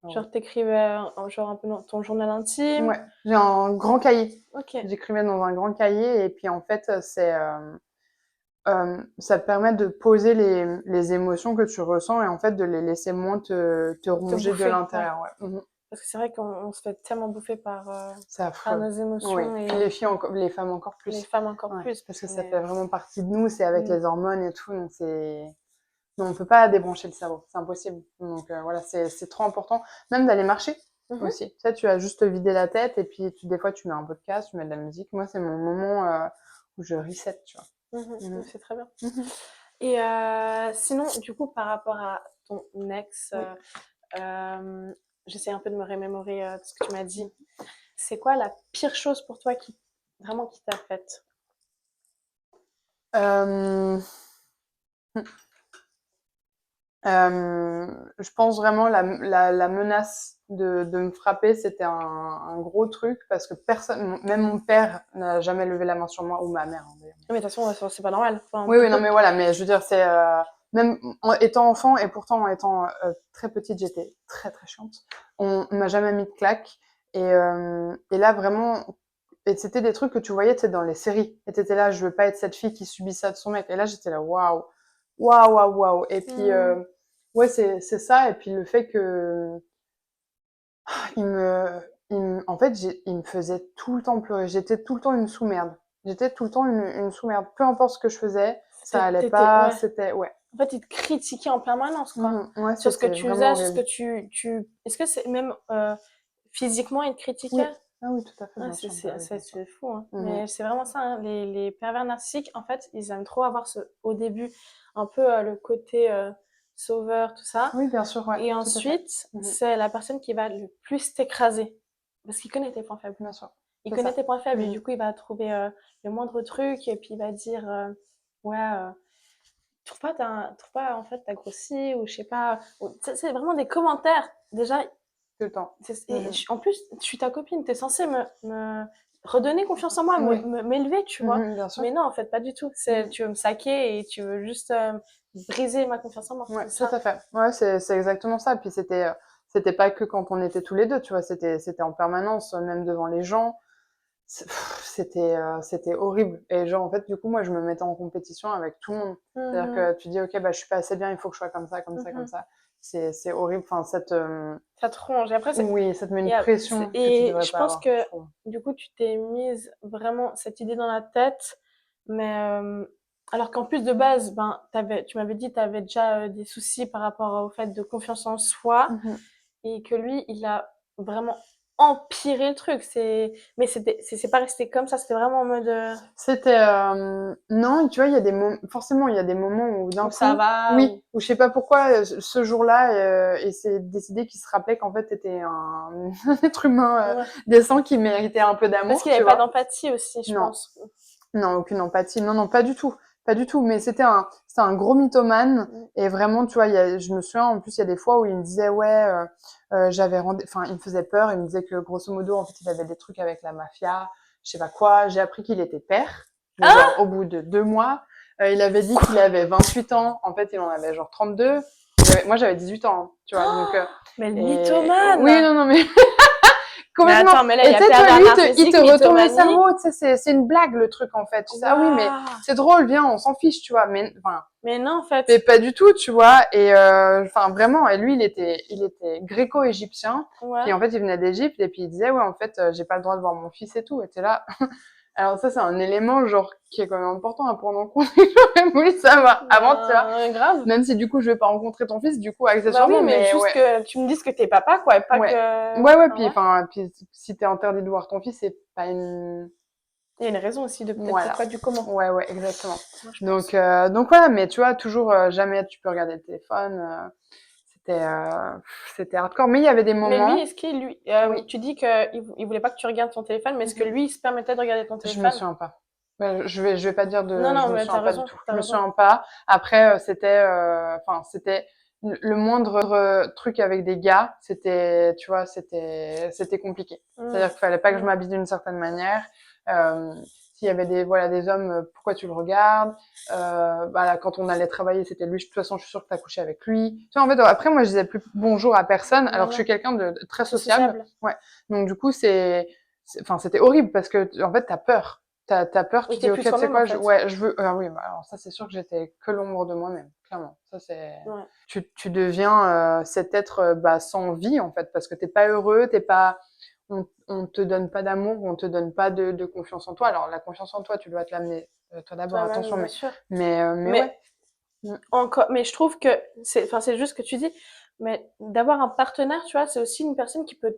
Alors, Genre t'écrivais genre un peu dans ton journal intime? ouais, j'ai un grand cahier. OK. J'écrivais dans un grand cahier, et puis en fait, ça te permet de poser les émotions que tu ressens, et en fait de les laisser moins te Te ronger de bouffer, ouais. l'intérieur. Ouais. Parce que c'est vrai qu'on se fait tellement bouffer C'est par affreux. nos Oui. émotions Et les et filles les femmes encore les plus. femmes encore Ouais. plus Parce parce que qu'on ça est fait vraiment partie de nous, c'est avec mmh, les hormones et tout, donc non, on peut pas débrancher le cerveau, c'est impossible. Donc voilà, c'est trop important, même d'aller marcher mmh aussi. Tu sais, tu as juste vidé la tête, et puis des fois tu mets un podcast, tu mets de la musique. Moi, c'est mon moment où je reset, tu vois. mmh, Mhm. c'est très bien. Mhm. Et sinon, du coup, par rapport à ton ex, Oui. j'essaie un peu de me remémorer, tout ce que tu m'as dit. C'est quoi la pire chose pour toi qui vraiment qui t'a faite? Euh, je pense vraiment la menace de me frapper, c'était un gros truc, parce que personne, même mon père n'a jamais levé la main sur moi, ou ma mère, hein, d'ailleurs. Mais de toute façon, c'est pas normal. Enfin, Oui, oui, non, mais voilà, mais je veux dire, c'est même en étant enfant, et pourtant en étant très petite, j'étais très très chiante. On m'a jamais mis de claque, et là vraiment, et c'était des trucs que tu voyais, tu sais, dans les séries. Et t'étais là, je veux pas être cette fille qui subit ça de son mec. Et là, j'étais là, waouh, waouh, waouh, waouh. Et puis mmh, ouais, c'est ça. Et puis le fait que il me, en fait, il me faisait tout le temps pleurer. J'étais tout le temps une sous-merde. J'étais tout le temps une sous-merde. Peu importe ce que je faisais, ça allait pas. ouais. C'était, ouais. En fait, il te critiquait en permanence, quoi. Ouais, Sur ce que c'était tu vraiment faisais, sur ce horrible. que est-ce que c'est même physiquement, il te Oui. critiquait? Ah oui, tout à fait, Ouais, bien sûr. Bah oui, bien sûr. c'est fou, hein. Mhm. Mais c'est vraiment ça, hein, les pervers narcissiques, en fait, ils aiment trop avoir au début, un peu le côté sauveur, tout ça. Oui, bien sûr, ouais, Et tout à fait. ensuite, Mhm. c'est la personne qui va le plus t'écraser. Parce qu'il connaît tes points faibles. Bien sûr. Il C'est connaît ça. tes points faibles et Mhm. du coup, il va trouver le moindre truc et puis il va dire ouais, trouve pas en fait, t'as grossi ou je sais pas. C'est vraiment des commentaires. Déjà, Tout le temps. et Mhm. en plus, je suis ta copine, t'es censée me redonner confiance en moi, Oui. m'élever, tu vois. Mhm, bien sûr. Mais non, en fait, pas du tout. Mhm. Tu veux me saquer et tu veux juste briser ma confiance en moi. Ouais, C'est tout ça. à fait. Ouais, c'est exactement ça. Puis c'était pas que quand on était tous les deux, tu vois, c'était en permanence, même devant les gens. C'était horrible. Et genre, en fait, du coup, moi, je me mettais en compétition avec tout le monde. C'est-à-dire Mhm, que tu dis, OK, bah, je suis pas assez bien, il faut que je sois comme ça, comme ça, comme mhm. ça. c'est horrible. Enfin, Ça te ronge. Et après, oui, ça te met une et, pression que tu et devrais je pas pense avoir, je que trouve. du coup, tu t'es mise vraiment cette idée dans la tête, mais alors qu'en plus de base, ben, tu m'avais dit, tu avais déjà des soucis par rapport au fait de confiance en soi, Mhm. et que lui, il a vraiment empiré le truc. Mais c'est pas resté comme ça, c'était vraiment en mode C'était non, tu vois, il y a des moments, forcément, il y a des moments où d'un où ça coup, va, oui, où je sais pas pourquoi ce jour-là, il s'est décidé qu'il se rappelait qu'en fait, t'étais un être humain ouais. décent qui méritait un peu Parce d'amour, qu'il tu avait pas vois. d'empathie aussi, je Non, pense. non, aucune empathie. Non, non, pas du tout. Pas du tout. Mais c'était un gros mythomane. Mm. Et vraiment, tu vois, je me souviens, en plus, il y a des fois où il me disait, ouais, enfin, il me faisait peur. Il me disait que, grosso modo, en fait, il avait des trucs avec la mafia, je sais pas quoi. J'ai appris qu'il était père. Mais genre, Ah! au bout de 2 mois, il avait dit qu'il avait 28 ans. En fait, il en avait genre 32. Moi, j'avais 18 ans, hein, tu vois. Donc, Mais le et oui, mythomane! non, non, mais Mais complètement. attends, mais là, il Et y tu a sais, toi, pervers lui, il te narcissique, retourne le mythomanie. cerveau. Tu sais, c'est une blague, le truc, en fait. Tu sais, ah oui, mais Waouh! c'est drôle, viens, on s'en fiche, tu vois. Mais, enfin, Mais non, en mais fait. pas du tout, tu vois. Et, enfin, vraiment, et lui, il était gréco-égyptien. Ouais. Puis, en fait, il venait d'Égypte. Et puis, il disait, ouais, en fait, j'ai pas le droit de voir mon fils et tout. Et t'es là. Alors, ça, c'est un élément, genre, qui est quand même important à prendre en compte. J'aurais voulu savoir avant, tu vois. Ben, grave. Même si, du coup, je vais pas rencontrer ton fils, du coup, Bah oui, accessoirement, mais mais juste ouais. que tu me dises que t'es papa, quoi, et pas Ouais. que... Ouais, ouais, Enfin, puis, ouais. enfin, puis si t'es interdit de voir ton fils, c'est pas une... Il y a une raison aussi de peut-être Voilà. pourquoi du comment. Ouais, ouais, exactement. Moi, je pense. Donc voilà, mais tu vois, toujours, jamais tu peux regarder le téléphone, c'était hardcore. Mais il y avait des Mais lui, moments, est-ce qu'il, lui, oui, tu dis il voulait pas que tu regardes ton téléphone, mais est-ce que mhm, lui, il se permettait de regarder ton je me téléphone? souviens pas. Ouais, je vais pas dire Non, je non, me mais souviens t'as pas du raison, tout. t'as Je me raison. souviens pas. Après, enfin, c'était le moindre truc avec des gars, tu vois, c'était compliqué. Mm, C'est-à-dire qu'il fallait pas que je mm. m'habille d'une certaine manière. Euh, S'il y avait voilà, des hommes, pourquoi tu le regardes? Voilà, quand on allait travailler, c'était lui. De toute façon, je suis sûre que t'as couché avec lui. Tu vois, en fait, après, moi, je disais plus bonjour à personne, alors Non, que je suis non, quelqu'un de très c'est sociable. sociable. Ouais. Donc, du coup, enfin, c'était horrible parce que, en fait, t'as peur. T'as peur, Oui, tu dis, t'es ok, plus tu sais toi-même, en quoi, fait. ouais, je veux, ah oui, bah alors ça, c'est sûr que j'étais que l'ombre de moi-même, clairement. Ça, Ouais. tu deviens cet être, bah, sans vie, en fait, parce que t'es pas heureux, on te donne pas d'amour, on te donne pas de confiance en toi. Alors, la confiance en toi, tu dois te l'amener, toi d'abord, Toi-même, attention, bien sûr. mais ouais. Mais Mm. encore, mais je trouve que enfin, c'est juste ce que tu dis. Mais d'avoir un partenaire, tu vois, c'est aussi une personne qui peut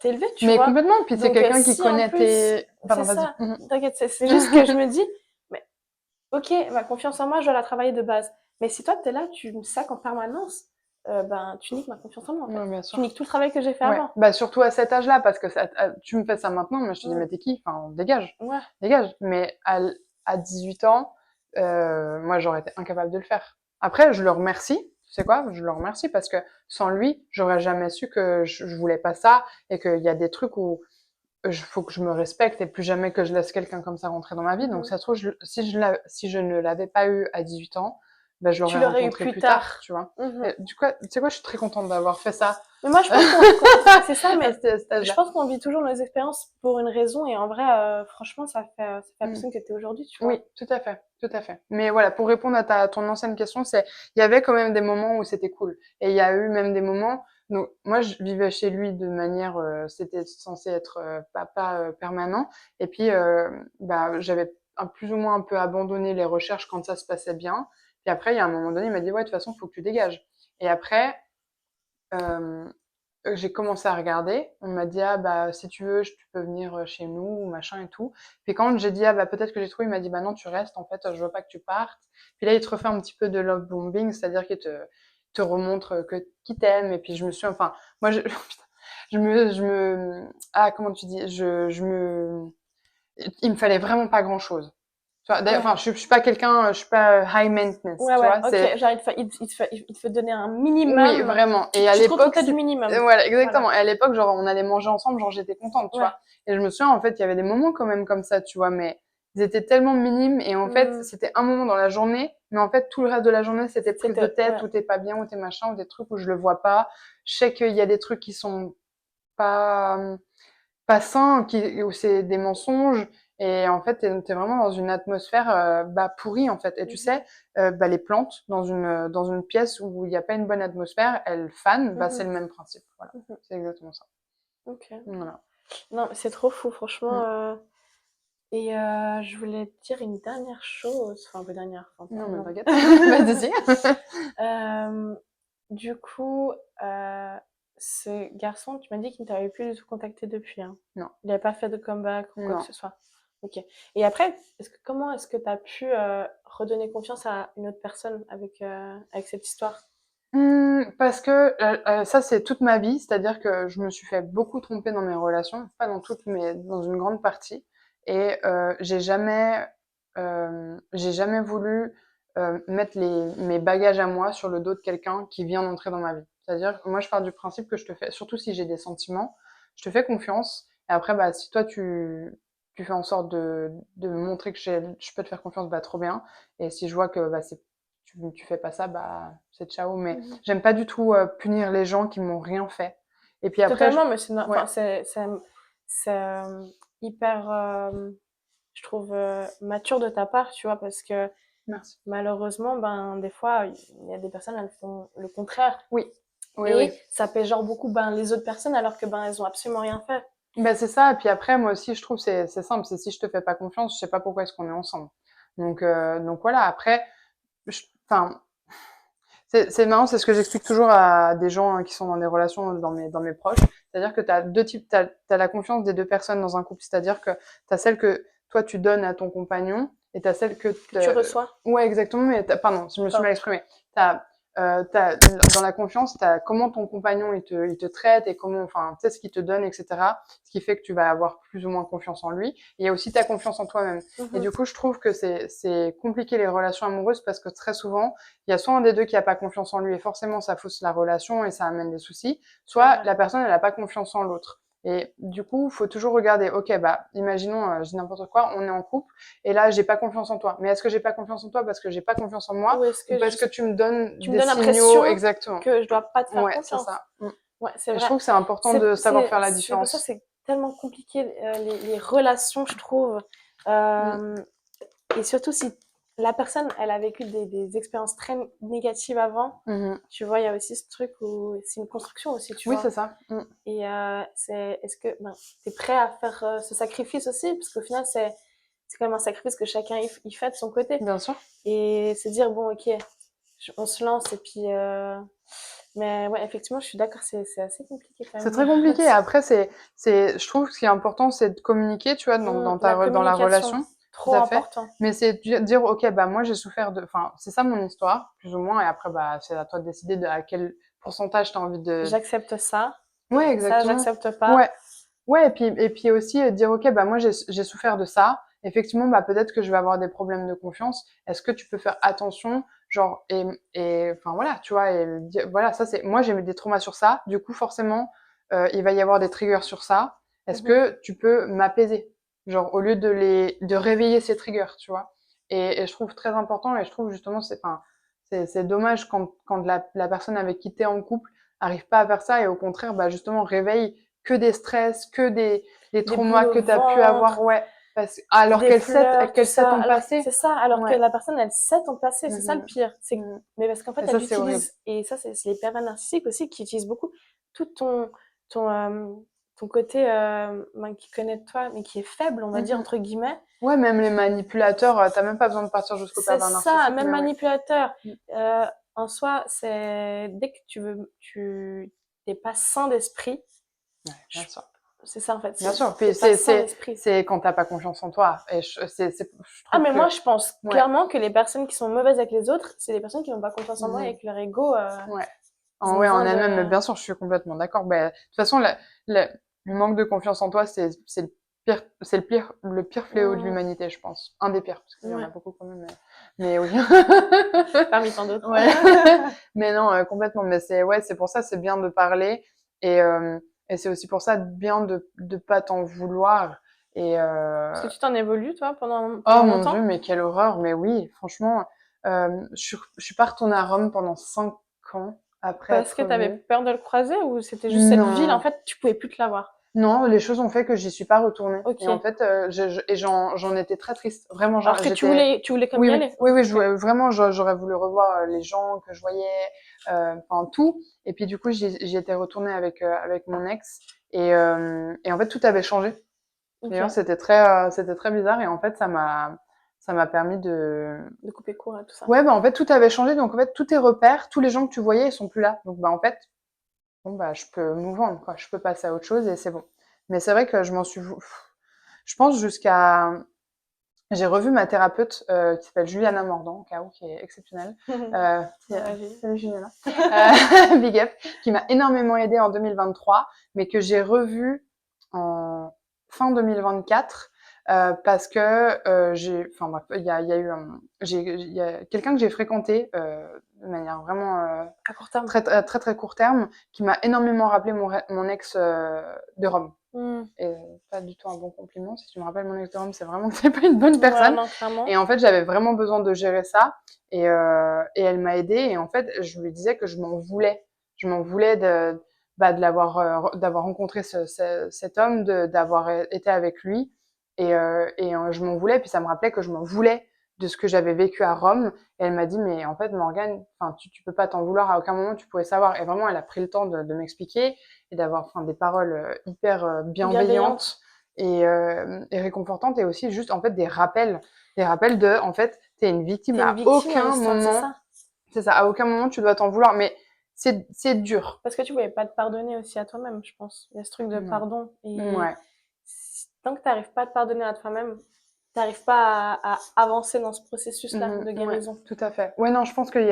t'élever, tu Mais vois. complètement, puis c'est Donc, quelqu'un qui si en connaît plus, c'est pardon, vas-y. ça, t'inquiète, c'est juste que je me dis, mais ok, ma confiance en moi, je dois la travailler de base. Mais si toi, t'es là, tu me sacs en permanence, ben, tu niques ma confiance en moi, en fait. Ouais, bien Tu sûr. niques tout le travail que j'ai fait Ouais, avant. bah surtout à cet âge-là, parce que tu me fais ça maintenant, mais je te dis, Mm. mais t'es qui? Enfin, dégage, Ouais. dégage. Mais à 18 ans, moi, j'aurais été incapable de le faire. Après, je le remercie. Tu sais quoi? Je le remercie parce que sans lui, j'aurais jamais su que je voulais pas ça et qu'il y a des trucs où faut que je me respecte et plus jamais que je laisse quelqu'un comme ça rentrer dans ma vie. Donc, Mhm. ça se trouve, si je ne l'avais pas eu à 18 ans, ben, je Tu l'aurais l'aurais eu rencontré plus plus tard, tard. tu vois. Mhm. Et du coup, tu sais quoi? Je suis très contente d'avoir fait ça. Mais moi, je pense c'est ça, À mais cet je âge-là. pense qu'on vit toujours nos expériences pour une raison, et en vrai, franchement, ça fait la Mm. personne que t'es aujourd'hui, tu Oui, vois. tout à fait, tout à fait. Mais voilà, pour répondre à ton ancienne question, il y avait quand même des moments où c'était cool. Et il y a eu même des moments, donc moi je vivais chez lui de manière, c'était censé être papa permanent. Et puis, bah, j'avais plus ou moins un peu abandonné les recherches quand ça se passait bien. Puis après, il y a un moment donné, il m'a dit, ouais, de toute façon, il faut que tu dégages. Et après, euh, j'ai commencé à regarder. On m'a dit, ah bah si tu veux, tu peux venir chez nous, machin et tout. Puis quand j'ai dit, ah bah peut-être que j'ai trouvé, il m'a dit, bah non, tu restes, en fait, je veux pas que tu partes. Puis là, il te refait un petit peu de love bombing, c'est-à-dire qu'il te remontre qu'il t'aime. Et puis je me suis, enfin, moi, putain, ah, comment tu dis, il me fallait vraiment pas grand-chose. Tu vois, d'ailleurs, Ouais, enfin, je suis pas quelqu'un, je suis pas high maintenance, ouais, tu ouais, vois, ok, genre, il te fait donner un oui, minimum. vraiment. Et à Tu te l'époque, contentais du minimum. voilà, Voilà. exactement. Et à l'époque, genre, on allait manger ensemble, genre, j'étais contente, tu Ouais. vois. Et je me souviens, en fait, il y avait des moments quand même comme ça, tu vois, mais ils étaient tellement minimes. Et en fait, Hmm. c'était un moment dans la journée, mais en fait, tout le reste de la journée, c'était prise de tête, Ouais. ou t'es pas bien, ou t'es machin, ou des trucs où je le vois pas. Je sais qu'il y a des trucs qui sont pas, pas sains, où c'est des mensonges. Et en fait, t'es vraiment dans une atmosphère pourrie, en fait. Et tu sais, les plantes, dans une pièce où il n'y a pas une bonne atmosphère, elles fanent, c'est le même principe. Voilà, c'est exactement ça. Ok. Voilà. Non, c'est trop fou, franchement. Mm. Et je voulais te dire une dernière chose. Enfin, un peu dernière. Enfin, Non, mais non. t'inquiète. Vas-y. Du coup, ce garçon, tu m'as dit qu'il ne t'avait plus du tout contacté depuis, hein. Non. Il n'avait pas fait de comeback ou quoi que Non. ce soit. Ok. Et après, comment est-ce que tu as pu redonner confiance à une autre personne avec cette histoire? Parce que ça, c'est toute ma vie. C'est-à-dire que je me suis fait beaucoup tromper dans mes relations. Pas dans toutes, mais dans une grande partie. Et j'ai jamais voulu mettre mes bagages à moi sur le dos de quelqu'un qui vient d'entrer dans ma vie. C'est-à-dire que moi, je pars du principe que je te fais, surtout si j'ai des sentiments, je te fais confiance. Et après, si toi, tu fais en sorte de me montrer que je peux te faire confiance, trop bien. Et si je vois que tu fais pas ça, c'est ciao. Mais j'aime pas du tout punir les gens qui m'ont rien fait. Et puis après, Totalement, mais ouais. c'est hyper, je trouve, mature de ta part, tu vois, parce que Merci. malheureusement, des fois, il y a des personnes, elles font le contraire. Oui. Et ça péjore beaucoup les autres personnes alors que elles ont absolument rien fait. C'est ça. Et puis après, moi aussi, je trouve c'est simple. C'est si je te fais pas confiance, je sais pas pourquoi est-ce qu'on est ensemble. Donc voilà. Après, enfin, c'est marrant, c'est ce que j'explique toujours à des gens qui sont dans des relations dans mes proches. C'est-à-dire que tu as deux types, t'as la confiance des deux personnes dans un couple. C'est-à-dire que tu as celle que toi tu donnes à ton compagnon et tu as celle que tu reçois. Ouais, exactement, mais pardon, je me suis mal exprimée. Dans la confiance, tu as comment ton compagnon il te traite et comment, enfin, tu sais, ce qu'il te donne, etc. Ce qui fait que tu vas avoir plus ou moins confiance en lui. Et il y a aussi ta confiance en toi-même. Et du coup, je trouve que c'est compliqué les relations amoureuses parce que très souvent, il y a soit un des deux qui a pas confiance en lui et forcément ça fausse la relation et ça amène des soucis, soit la personne elle a pas confiance en l'autre. Et du coup, faut toujours regarder, ok, imaginons, je dis n'importe quoi, on est en couple, et là, j'ai pas confiance en toi. Mais est-ce que j'ai pas confiance en toi parce que j'ai pas confiance en moi, ou parce que tu me donnes des signaux, exactement. que je dois pas te faire Ouais, c'est confiance. ça. Ouais, c'est Et je vrai. trouve que c'est important de savoir faire la C'est pour ça différence. que c'est tellement compliqué les relations, je trouve. Et surtout si la personne, elle a vécu des expériences très négatives avant, tu vois, il y a aussi ce truc où c'est une construction aussi, tu Oui, vois. c'est ça. Et est-ce que tu es prêt à faire ce sacrifice aussi? Parce qu'au final, c'est quand même un sacrifice que chacun il fait de son côté. Bien sûr. Et se dire, bon, ok, on se lance et puis... Mais ouais, effectivement, je suis d'accord, c'est assez compliqué quand même. C'est très compliqué. Après, je trouve que ce qui est important, c'est de communiquer, tu vois, dans la relation. Tout Trop à fait. important. Mais c'est de dire, ok, moi, j'ai souffert enfin, c'est ça mon histoire, plus ou moins, et après, c'est à toi de décider à quel pourcentage t'as envie de... J'accepte ça. Ouais, Et ça, exactement. j'accepte pas. Ouais. Ouais, et puis aussi dire, ok, moi, j'ai souffert de ça. Effectivement, peut-être que je vais avoir des problèmes de confiance. Est-ce que tu peux faire attention? Genre, enfin, voilà, tu vois, voilà, ça, moi, j'ai eu des traumas sur ça. Du coup, forcément, il va y avoir des triggers sur ça. Est-ce que tu peux m'apaiser? Genre, au lieu de réveiller ces triggers, tu vois. Et je trouve très important, et je trouve justement, c'est dommage quand la personne avec qui t'es en couple arrive pas à faire ça, et au contraire, justement, réveille que des stress, que des traumas que tu as pu avoir, ouais. Alors qu'elle sait ton passé. C'est ça, alors que Ouais. la personne, elle sait ton passé, c'est ça le pire. Mais parce qu'en fait, Et elle ça, c'est horrible. utilise, et ça, c'est les pervers narcissiques aussi qui utilisent beaucoup tout ton, ton côté qui connaît de toi, mais qui est faible, on va dire, entre guillemets. Ouais, même les manipulateurs, t'as même pas besoin de partir jusqu'au pervers narcissique. C'est ça, même manipulateur. Ouais. En soi, c'est dès que tu n'es pas sain d'esprit, Ouais, bien sûr. c'est ça en fait. Bien sûr. T'es Puis pas sain d'esprit. c'est quand t'as pas confiance en toi. Et je trouve Mais que... moi, je pense Ouais. clairement que les personnes qui sont mauvaises avec les autres, c'est les personnes qui n'ont pas confiance en moi et avec leur ego. Ouais. Ils ont Ouais, en besoin elle-même, mais de... bien sûr, je suis complètement d'accord. De toute façon, le manque de confiance en toi, c'est le pire fléau de l'humanité, je pense. Un des pires, parce qu'il y en a beaucoup quand même, mais oui. Parmi tant d'autres. Ouais. Mais non, complètement. Mais c'est pour ça, c'est bien de parler, et c'est aussi pour ça bien de pas t'en vouloir. Est-ce que tu t'en évolues, toi, Oh pendant mon longtemps? Dieu, mais quelle horreur. Mais oui, franchement, je suis pas retournée à Rome pendant 5 ans après Parce être que t'avais revenue. peur de le croiser ou c'était juste cette ville, en Non. fait, tu pouvais plus te la voir? Non, les choses ont fait que j'y suis pas retournée. Ok. Et en fait, j'en étais très triste. Vraiment, Alors que tu voulais quand même Oui, y oui, aller. oui, oui, Ok. vraiment, j'aurais voulu revoir les gens que je voyais, enfin tout. Et puis du coup, j'y étais retournée avec mon ex. Et en fait, tout avait changé. D'ailleurs, Ok. c'était très bizarre. Et en fait, ça m'a permis de... De couper court et tout ça. Ouais, bah en fait, tout avait changé. Donc en fait, tous tes repères, tous les gens que tu voyais, ils sont plus là. Donc bah en fait, bon bah je peux move on, quoi. Je peux passer à autre chose et c'est bon. Mais c'est vrai que je pense jusqu'à... J'ai revu ma thérapeute qui s'appelle Juliana Mordan, au cas où, qui est exceptionnelle. Salut Juliana. Big up. Qui m'a énormément aidée en 2023, mais que j'ai revue en fin 2024 parce que enfin bref, il y a eu il y a quelqu'un que j'ai fréquenté de manière vraiment À court terme. très court terme, qui m'a énormément rappelé mon ex de Rome. Et pas du tout un bon compliment. Si tu me rappelles mon ex de Rome, c'est vraiment que c'est pas une bonne personne. Ouais, non, clairement. Et en fait, j'avais vraiment besoin de gérer ça. Et elle m'a aidée. Et en fait, je lui disais que je m'en voulais. Je m'en voulais d'avoir rencontré cet homme, d'avoir été avec lui. Je m'en voulais. Puis ça me rappelait que je m'en voulais de ce que j'avais vécu à Rome. Et elle m'a dit, mais en fait, Morgane, tu peux pas t'en vouloir. À aucun moment, tu pouvais savoir. Et vraiment, elle a pris le temps de m'expliquer et d'avoir des paroles hyper bienveillantes et réconfortantes, et aussi juste en fait des rappels de en fait t'es une victime. T'es une À victime dans aucun l'histoire, c'est moment, ça. c'est ça, à aucun moment tu dois t'en vouloir, mais c'est dur. Parce que tu pouvais pas te pardonner aussi à toi-même, je pense. Il y a ce truc de Ouais. pardon. Et Ouais. tant que t'arrives pas à te pardonner à toi-même, t'arrives pas à avancer dans ce processus-là de Ouais, guérison. tout à fait. Ouais, non, je pense qu'il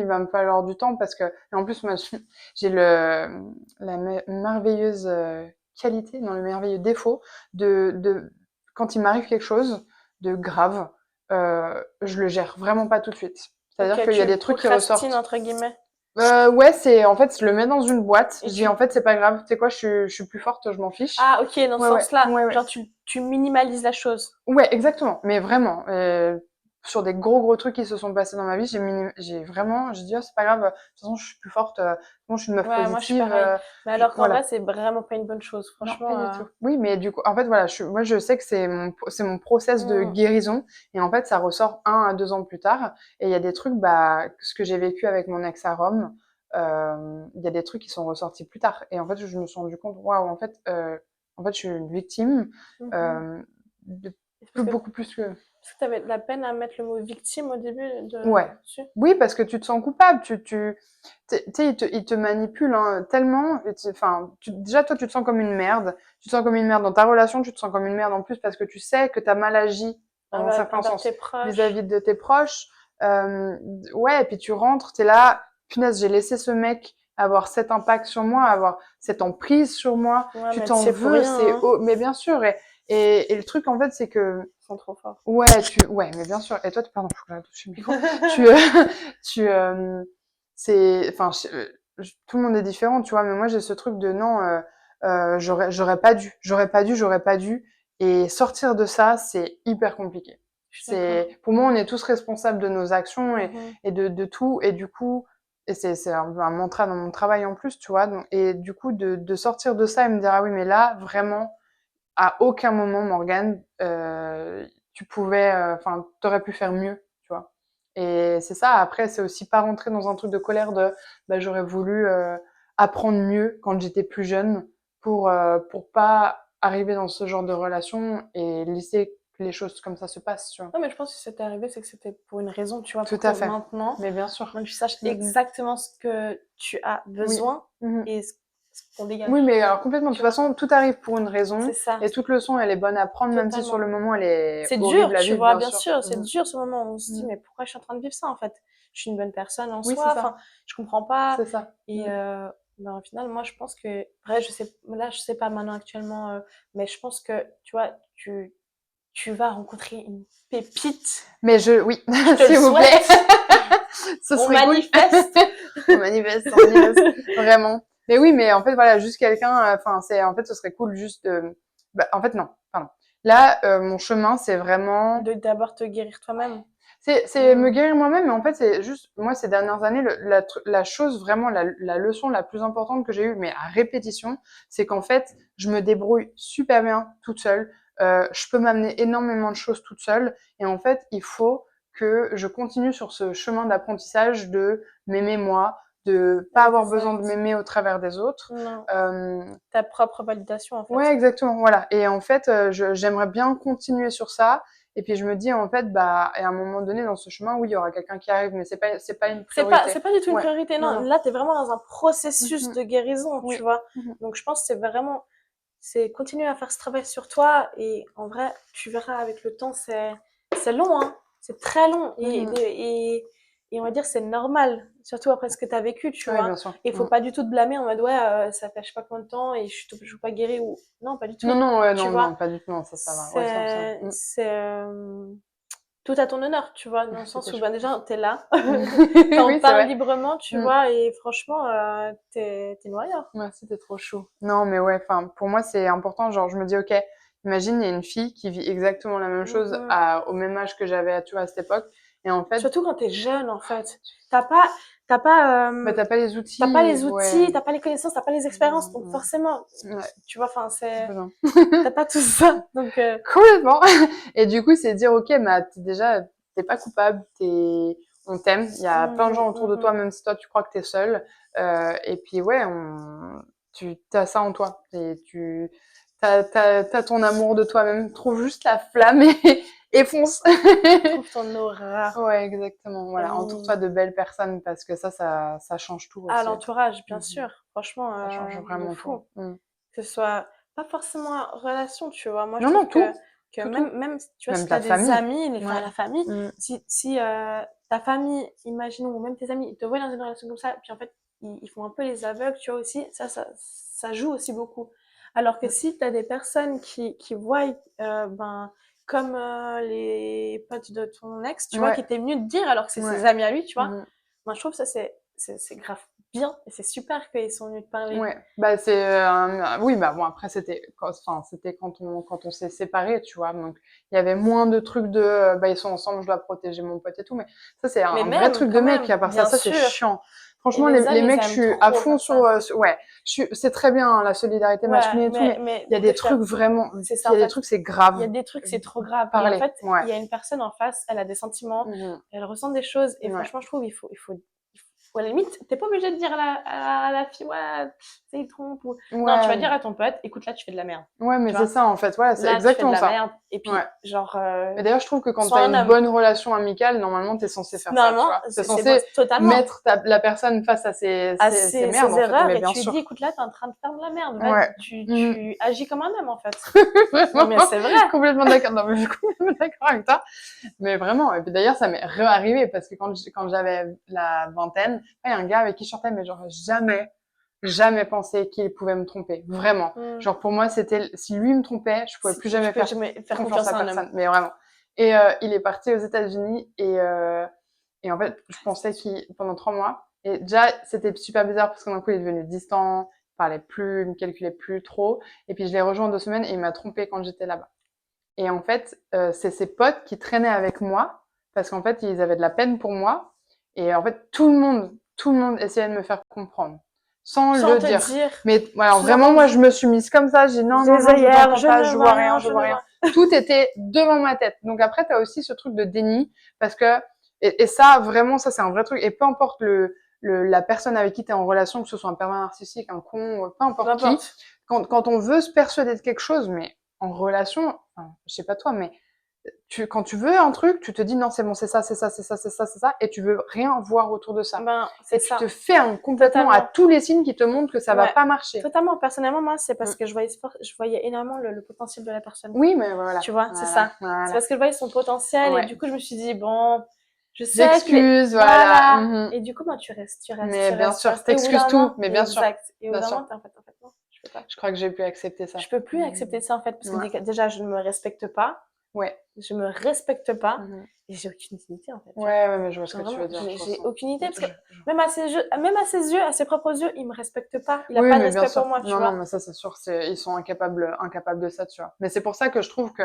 va me falloir du temps parce que, et en plus, moi, j'ai la merveilleuse qualité, non, le merveilleux défaut quand il m'arrive quelque chose de grave, je le gère vraiment pas tout de suite. C'est-à-dire Ok, qu'il y a tu des trucs qui procrastines, ressortent. entre guillemets. Ouais, en fait, je le mets dans une boîte. Et Je dis, en fait, c'est pas grave. Tu sais quoi, je suis plus forte, je m'en fiche. Ah, ok, dans ce Ouais, ouais, sens-là. ouais, ouais. Genre, tu minimalises la chose. Ouais, exactement. Mais vraiment, sur des gros trucs qui se sont passés dans ma vie, j'ai dit, oh, c'est pas grave. De toute façon, je suis plus forte. De toute façon, je suis une meuf Ouais, moi, je suis positive. pareil. Mais alors qu'en vrai, Voilà. c'est vraiment pas une bonne chose. Non, pas Franchement, du tout. Oui, mais du coup, en fait, voilà, moi, je sais que c'est mon process de hmm, guérison. Et en fait, ça ressort 1 à 2 ans plus tard. Et il y a des trucs, bah, ce que j'ai vécu avec mon ex à Rome, il y a des trucs qui sont ressortis plus tard. Et en fait, je me suis rendu compte, waouh, en fait, je suis une victime, mhm. euh, de Parce que, beaucoup plus que... parce que t'avais de la peine à mettre le mot victime au début Ouais. dessus. Oui, parce que tu te sens coupable. Tu sais, il te manipule hein, tellement. Enfin, déjà, toi, tu te sens comme une merde. Tu te sens comme une merde dans ta relation. Tu te sens comme une merde en plus parce que tu sais que tu as mal agi, dans un certain Envers tes sens, proches. vis-à-vis de tes proches. Ouais, et puis tu rentres, t'es là, punaise, j'ai laissé ce mec avoir cet impact sur moi, avoir cette emprise sur moi. Ouais, Tu mais tu t'en sais pour veux, rien, hein. mais bien sûr. Et le truc, en fait, c'est que Ils sont trop forts. ouais, mais bien sûr. Et toi, pardon, faut que j'arrête de toucher le micro. Tu, tu, enfin, tout le monde est différent, tu vois, mais moi, j'ai ce truc de non, j'aurais pas dû. Et sortir de ça, c'est hyper compliqué. Je suis d'accord. Pour moi, on est tous responsables de nos actions Mhm. et de tout. Et du coup, c'est un mantra dans mon travail en plus, tu vois. Donc, et du coup, de sortir de ça et me dire, ah oui, mais là, vraiment, à aucun moment, Morgane, tu pouvais, enfin, t'aurais pu faire mieux, tu vois. Et c'est ça. Après, c'est aussi pas rentrer dans un truc de colère de, bah, j'aurais voulu apprendre mieux quand j'étais plus jeune pour pas arriver dans ce genre de relation et laisser que les choses comme ça se passent, tu vois. Non, mais je pense que si c'était arrivé, c'est que c'était pour une raison, tu vois, Tout pour que à fait. maintenant, Mais bien sûr. tu saches Mm. exactement ce que tu as Oui. besoin Mhm. et ce qu'on dégage. Oui, mais alors complètement. De Tu toute vois, façon, tout arrive pour une raison c'est ça, et toute leçon, elle est bonne à prendre, même si sur totalement. le moment, elle est C'est dur, horrible à tu vivre, vois, bien bien sûr. sûr, c'est Mhm. dur ce moment où on se dit, Mhm. mais pourquoi je suis en train de vivre ça en fait? Je suis une bonne personne en Oui, c'est soi, enfin, ça. je comprends pas. C'est ça. Et Mm. ben, au final, moi, je pense que, vrai, je sais, là, je sais pas maintenant actuellement, mais je pense que, tu vois, tu vas rencontrer une pépite. Mais oui, Je te le s'il vous plaît, souhaite. ce On serait cool. manifeste. On manifeste, vraiment. Mais oui, mais en fait, voilà, juste quelqu'un, enfin, en fait, ce serait cool juste bah, en fait, non, pardon. Là, mon chemin, c'est vraiment, De d'abord te guérir toi-même. C'est me guérir moi-même, mais en fait, c'est juste, moi, ces dernières années, la chose vraiment, la leçon la plus importante que j'ai eue, mais à répétition, c'est qu'en fait, je me débrouille super bien toute seule. Je peux m'amener énormément de choses toute seule. Et en fait, il faut que je continue sur ce chemin d'apprentissage de m'aimer moi, de pas avoir besoin de m'aimer au travers des autres. Non. Ta propre validation, en fait. Ouais, exactement, voilà. Et en fait, j'aimerais bien continuer sur ça. Et puis je me dis en fait, bah, et à un moment donné dans ce chemin, oui, il y aura quelqu'un qui arrive, mais c'est pas une priorité. C'est pas du tout une priorité, non. Là, t'es vraiment dans un processus de guérison, Oui. tu vois. Donc je pense que c'est vraiment, c'est continuer à faire ce travail sur toi, et en vrai, tu verras avec le temps, c'est long, hein. C'est très long, et on va dire c'est normal, surtout après ce que tu as vécu, tu vois. Bien sûr. Et il faut pas du tout te blâmer en mode ouais, ça fait je sais pas combien de temps et je suis pas guérie, ou non, pas du tout. Non, ouais, tu non, vois. non, pas du tout, non, ça va. Ouais, C'est tout à ton honneur, tu vois, dans le sens où ben, déjà t'es là, t'en oui, parles librement, tu vois, et franchement, t'es une warrior. Merci, t'es trop chou. Non, mais ouais, enfin, pour moi, c'est important. Genre, je me dis, ok, imagine, il y a une fille qui vit exactement la même chose au même âge que j'avais, tu vois, à cette époque. Et en fait. Surtout quand t'es jeune, en fait. T'as pas, bah, t'as pas les outils. T'as pas les outils, t'as pas les connaissances, t'as pas les expériences, donc forcément, tu vois, enfin, t'as pas tout ça, donc. Complètement. Et du coup, c'est dire, ok, bah, t'es pas coupable, on t'aime. Il y a plein de gens autour de toi, même si toi, tu crois que t'es seule. Et puis, ouais, tu as ça en toi. Et t'as ton amour de toi-même. Trouve juste la flamme et fonce. Trouve ton aura. Ouais, exactement. Voilà, entoure-toi de belles personnes parce que ça change tout aussi. L'entourage, bien sûr. Franchement, ça change vraiment fou. tout. Que ce soit pas forcément en relation, tu vois. Moi, je Non, trouve non, tout. que Tout. même, tu vois, Même si t'as ta des famille. amis, la famille, si ta famille, imaginons, ou même tes amis, ils te voient dans une relation comme ça, puis en fait, ils font un peu les aveugles, tu vois, aussi, ça joue aussi beaucoup. Alors que si t'as des personnes qui voient, ben, comme les potes de ton ex, tu vois, qui étaient venus te dire, alors que c'est ses amis à lui, tu vois, moi, je trouve que ça, c'est grave bien, et c'est super qu'ils sont venus te parler. Ouais, bah c'est oui, bah bon, après c'était quand on s'est séparés, tu vois, donc il y avait moins de trucs de bah ils sont ensemble, je dois protéger mon pote et tout, mais ça c'est un vrai truc de mec. À part ça c'est chiant. Franchement, les mecs, je suis à fond sur ouais, c'est très bien, hein, la solidarité masculine et tout, mais il y a des trucs vraiment, il y a des trucs c'est grave. Il y a des trucs c'est trop grave. Et en fait, il y a une personne en face, elle a des sentiments, elle ressent des choses, et franchement, je trouve il faut à la limite, t'es pas obligé de dire à la fille, ouais, c'est il trompe, ou non, tu vas dire à ton pote, écoute, là tu fais de la merde. Ouais, mais c'est ça en fait, voilà, c'est exactement ça. Là tu fais de la merde, et puis genre. Mais d'ailleurs, je trouve que quand t'as une bonne relation amicale, normalement, t'es censé faire ça, tu vois. T'es censé mettre la personne face à ses merdes, en fait. Erreurs, Mais et bien tu lui sûr. dis, écoute, là, t'es en train de faire de la merde. Tu agis comme un homme, en fait. Non, mais c'est vrai. Complètement d'accord. Non, mais je suis complètement d'accord avec toi. Mais vraiment. Et puis d'ailleurs, ça m'est réarrivé parce que quand j'avais la vingtaine, il y a un gars avec qui je sortais, mais genre jamais pensé qu'il pouvait me tromper. Vraiment. Genre, pour moi, c'était, si lui me trompait, je pouvais plus jamais faire confiance à personne. Mais vraiment. Et il est parti aux États-Unis, et en fait, je pensais qu'il pendant 3 mois. Et déjà, c'était super bizarre parce que d'un coup, il est devenu distant, il parlait plus, il me calculait plus trop. Et puis je l'ai rejoint en 2 semaines et il m'a trompé quand j'étais là-bas. Et en fait, c'est ses potes qui traînaient avec moi parce qu'en fait, ils avaient de la peine pour moi. Et en fait, tout le monde essayait de me faire comprendre. Sans le dire. Mais voilà, vraiment, moi, je me suis mise comme ça. J'ai dit non, je t'entends pas, je vois rien, je vois rien. Tout était devant ma tête. Donc après, t'as aussi ce truc de déni parce que, et ça, vraiment, ça, c'est un vrai truc. Et peu importe la personne avec qui t'es en relation, que ce soit un pervers narcissique, un con, peu importe qui, quand on veut se persuader de quelque chose, mais en relation, enfin, je sais pas toi, mais quand tu veux un truc, tu te dis non, c'est bon, c'est ça, et tu veux rien voir autour de ça. Et tu te fermes complètement à tous les signes qui te montrent que ça va pas marcher. Totalement. Personnellement, moi, c'est parce que je voyais énormément le potentiel de la personne. Oui, mais voilà. Tu vois, c'est ça. C'est parce que je voyais son potentiel, et du coup, je me suis dit, bon, je sais j'excuse, voilà. Et du coup, moi, tu restes. Mais bien sûr, t'excuses tout, mais bien sûr. Exact. Et au bout d'un moment, en fait, non, je peux pas. Je crois que j'ai pu accepter ça. Je peux plus accepter ça, en fait, parce que déjà, je ne me respecte pas. Ouais. Je me respecte pas, et j'ai aucune utilité, en fait. Ouais, mais je vois ce que tu veux dire. J'ai aucune idée, parce que même à ses yeux, à ses propres yeux, il me respecte pas. Il a pas de respect pour moi, tu vois. Non, mais ça, c'est sûr, ils sont incapables de ça, tu vois. Mais c'est pour ça que je trouve que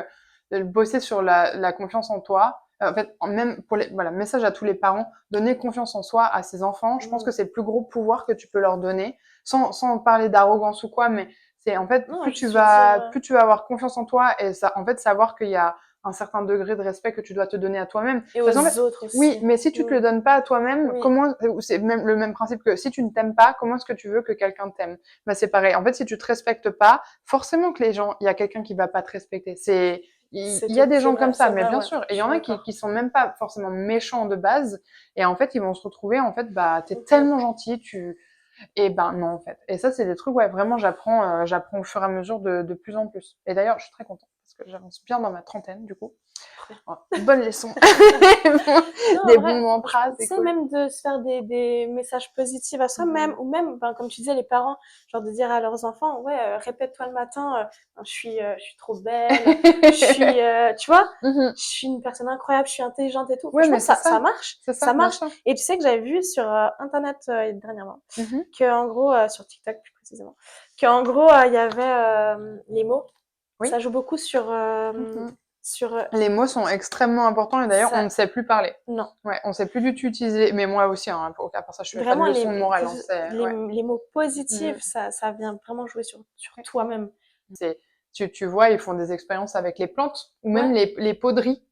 de bosser sur la confiance en toi, En fait, même pour voilà, message à tous les parents, donner confiance en soi à ses enfants. Je pense que c'est le plus gros pouvoir que tu peux leur donner, sans parler d'arrogance ou quoi, mais c'est en fait, Non, plus je tu veux dire, vas avoir confiance en toi et ça, en fait, savoir qu'il y a un certain degré de respect que tu dois te donner à toi-même. et Parce qu'en fait, aux autres oui, aussi. mais si tu te le donnes pas à toi-même, Oui. comment, c'est même le même principe que si tu ne t'aimes pas, comment est-ce que tu veux que quelqu'un t'aime? Bah, c'est pareil. En fait, si tu te respectes pas, forcément que les gens, il y a quelqu'un qui va pas te respecter. Il y a des gens comme ça, C'est mais vrai, bien ouais. sûr. Et Je il y suis en a d'accord. qui sont même pas forcément méchants de base. Et en fait, ils vont se retrouver, en fait, bah, t'es Mhm. tellement gentil, et ben, non, en fait. Et ça, c'est des trucs, ouais, vraiment, j'apprends au fur et à mesure de plus en plus. Et d'ailleurs, je suis très contente parce que j'avance bien dans ma trentaine, du coup. Bonne leçon. Non, en Des vrai, bons mantras, tu c'est sais, cool. même de se faire des messages positifs à soi-même, ou même, ben, comme tu disais, les parents, genre de dire à leurs enfants, ouais, répète-toi le matin, je suis trop belle, tu vois, Mhm. je suis une personne incroyable, je suis intelligente et tout. Ouais, Franchement, mais c'est ça marche, c'est ça bien marche. sûr. Et tu sais que j'avais vu sur Internet dernièrement, Mhm. que en gros, sur TikTok plus précisément, que en gros, il y avait les mots. Oui. Ça joue beaucoup sur, Mhm. sur Les mots sont extrêmement importants et d'ailleurs, on ne ça. sait plus parler. Non. Ouais, on sait plus du tout utiliser, mais moi aussi, hein, pour ça, je fais pas de Vraiment, leçons de morale, hein, ouais. les mots Mhm. positifs, ça vient vraiment jouer sur toi-même. C'est, tu vois, ils font des expériences avec les plantes ou Ouais. même les pots de riz.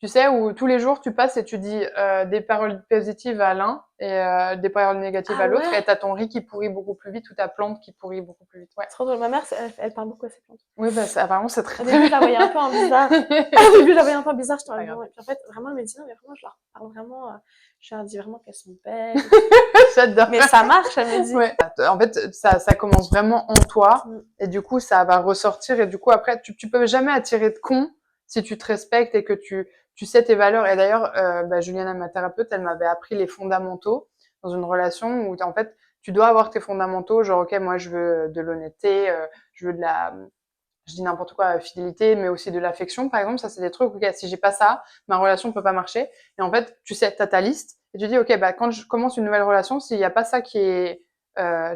Tu sais, où tous les jours tu passes et tu dis des paroles positives à l'un et des paroles négatives Ah à l'autre ouais? et t'as ton riz qui pourrit beaucoup plus vite ou ta plante qui pourrit beaucoup plus vite. Ouais. C'est trop drôle. Ma mère, elle parle beaucoup à ses plantes. Oui, bah apparemment c'est très Au très début, je bien. la voyais un peu en bizarre. Au début, je la voyais un peu en bizarre. J'étais en Pas mode, grave. bon. Et puis en fait, vraiment, elle me dit, non, mais vraiment, je leur parle vraiment, je leur dis vraiment qu'elles sont belles. J'adore. Mais ça marche, elle me dit. Ouais. En fait, ça commence vraiment en toi Mm. et du coup ça va ressortir et du coup après tu peux jamais attirer de con si tu te respectes et que tu sais tes valeurs. Et d'ailleurs, bah, Juliana, ma thérapeute, elle m'avait appris les fondamentaux dans une relation où en fait tu dois avoir tes fondamentaux, genre ok, moi je veux de l'honnêteté, je veux de la, je dis n'importe quoi, fidélité, mais aussi de l'affection, par exemple. Ça, c'est des trucs, ok, si j'ai pas ça, ma relation peut pas marcher. Et en fait, tu sais, t'as ta liste, et tu dis, ok, bah, quand je commence une nouvelle relation, s'il y a pas ça qui est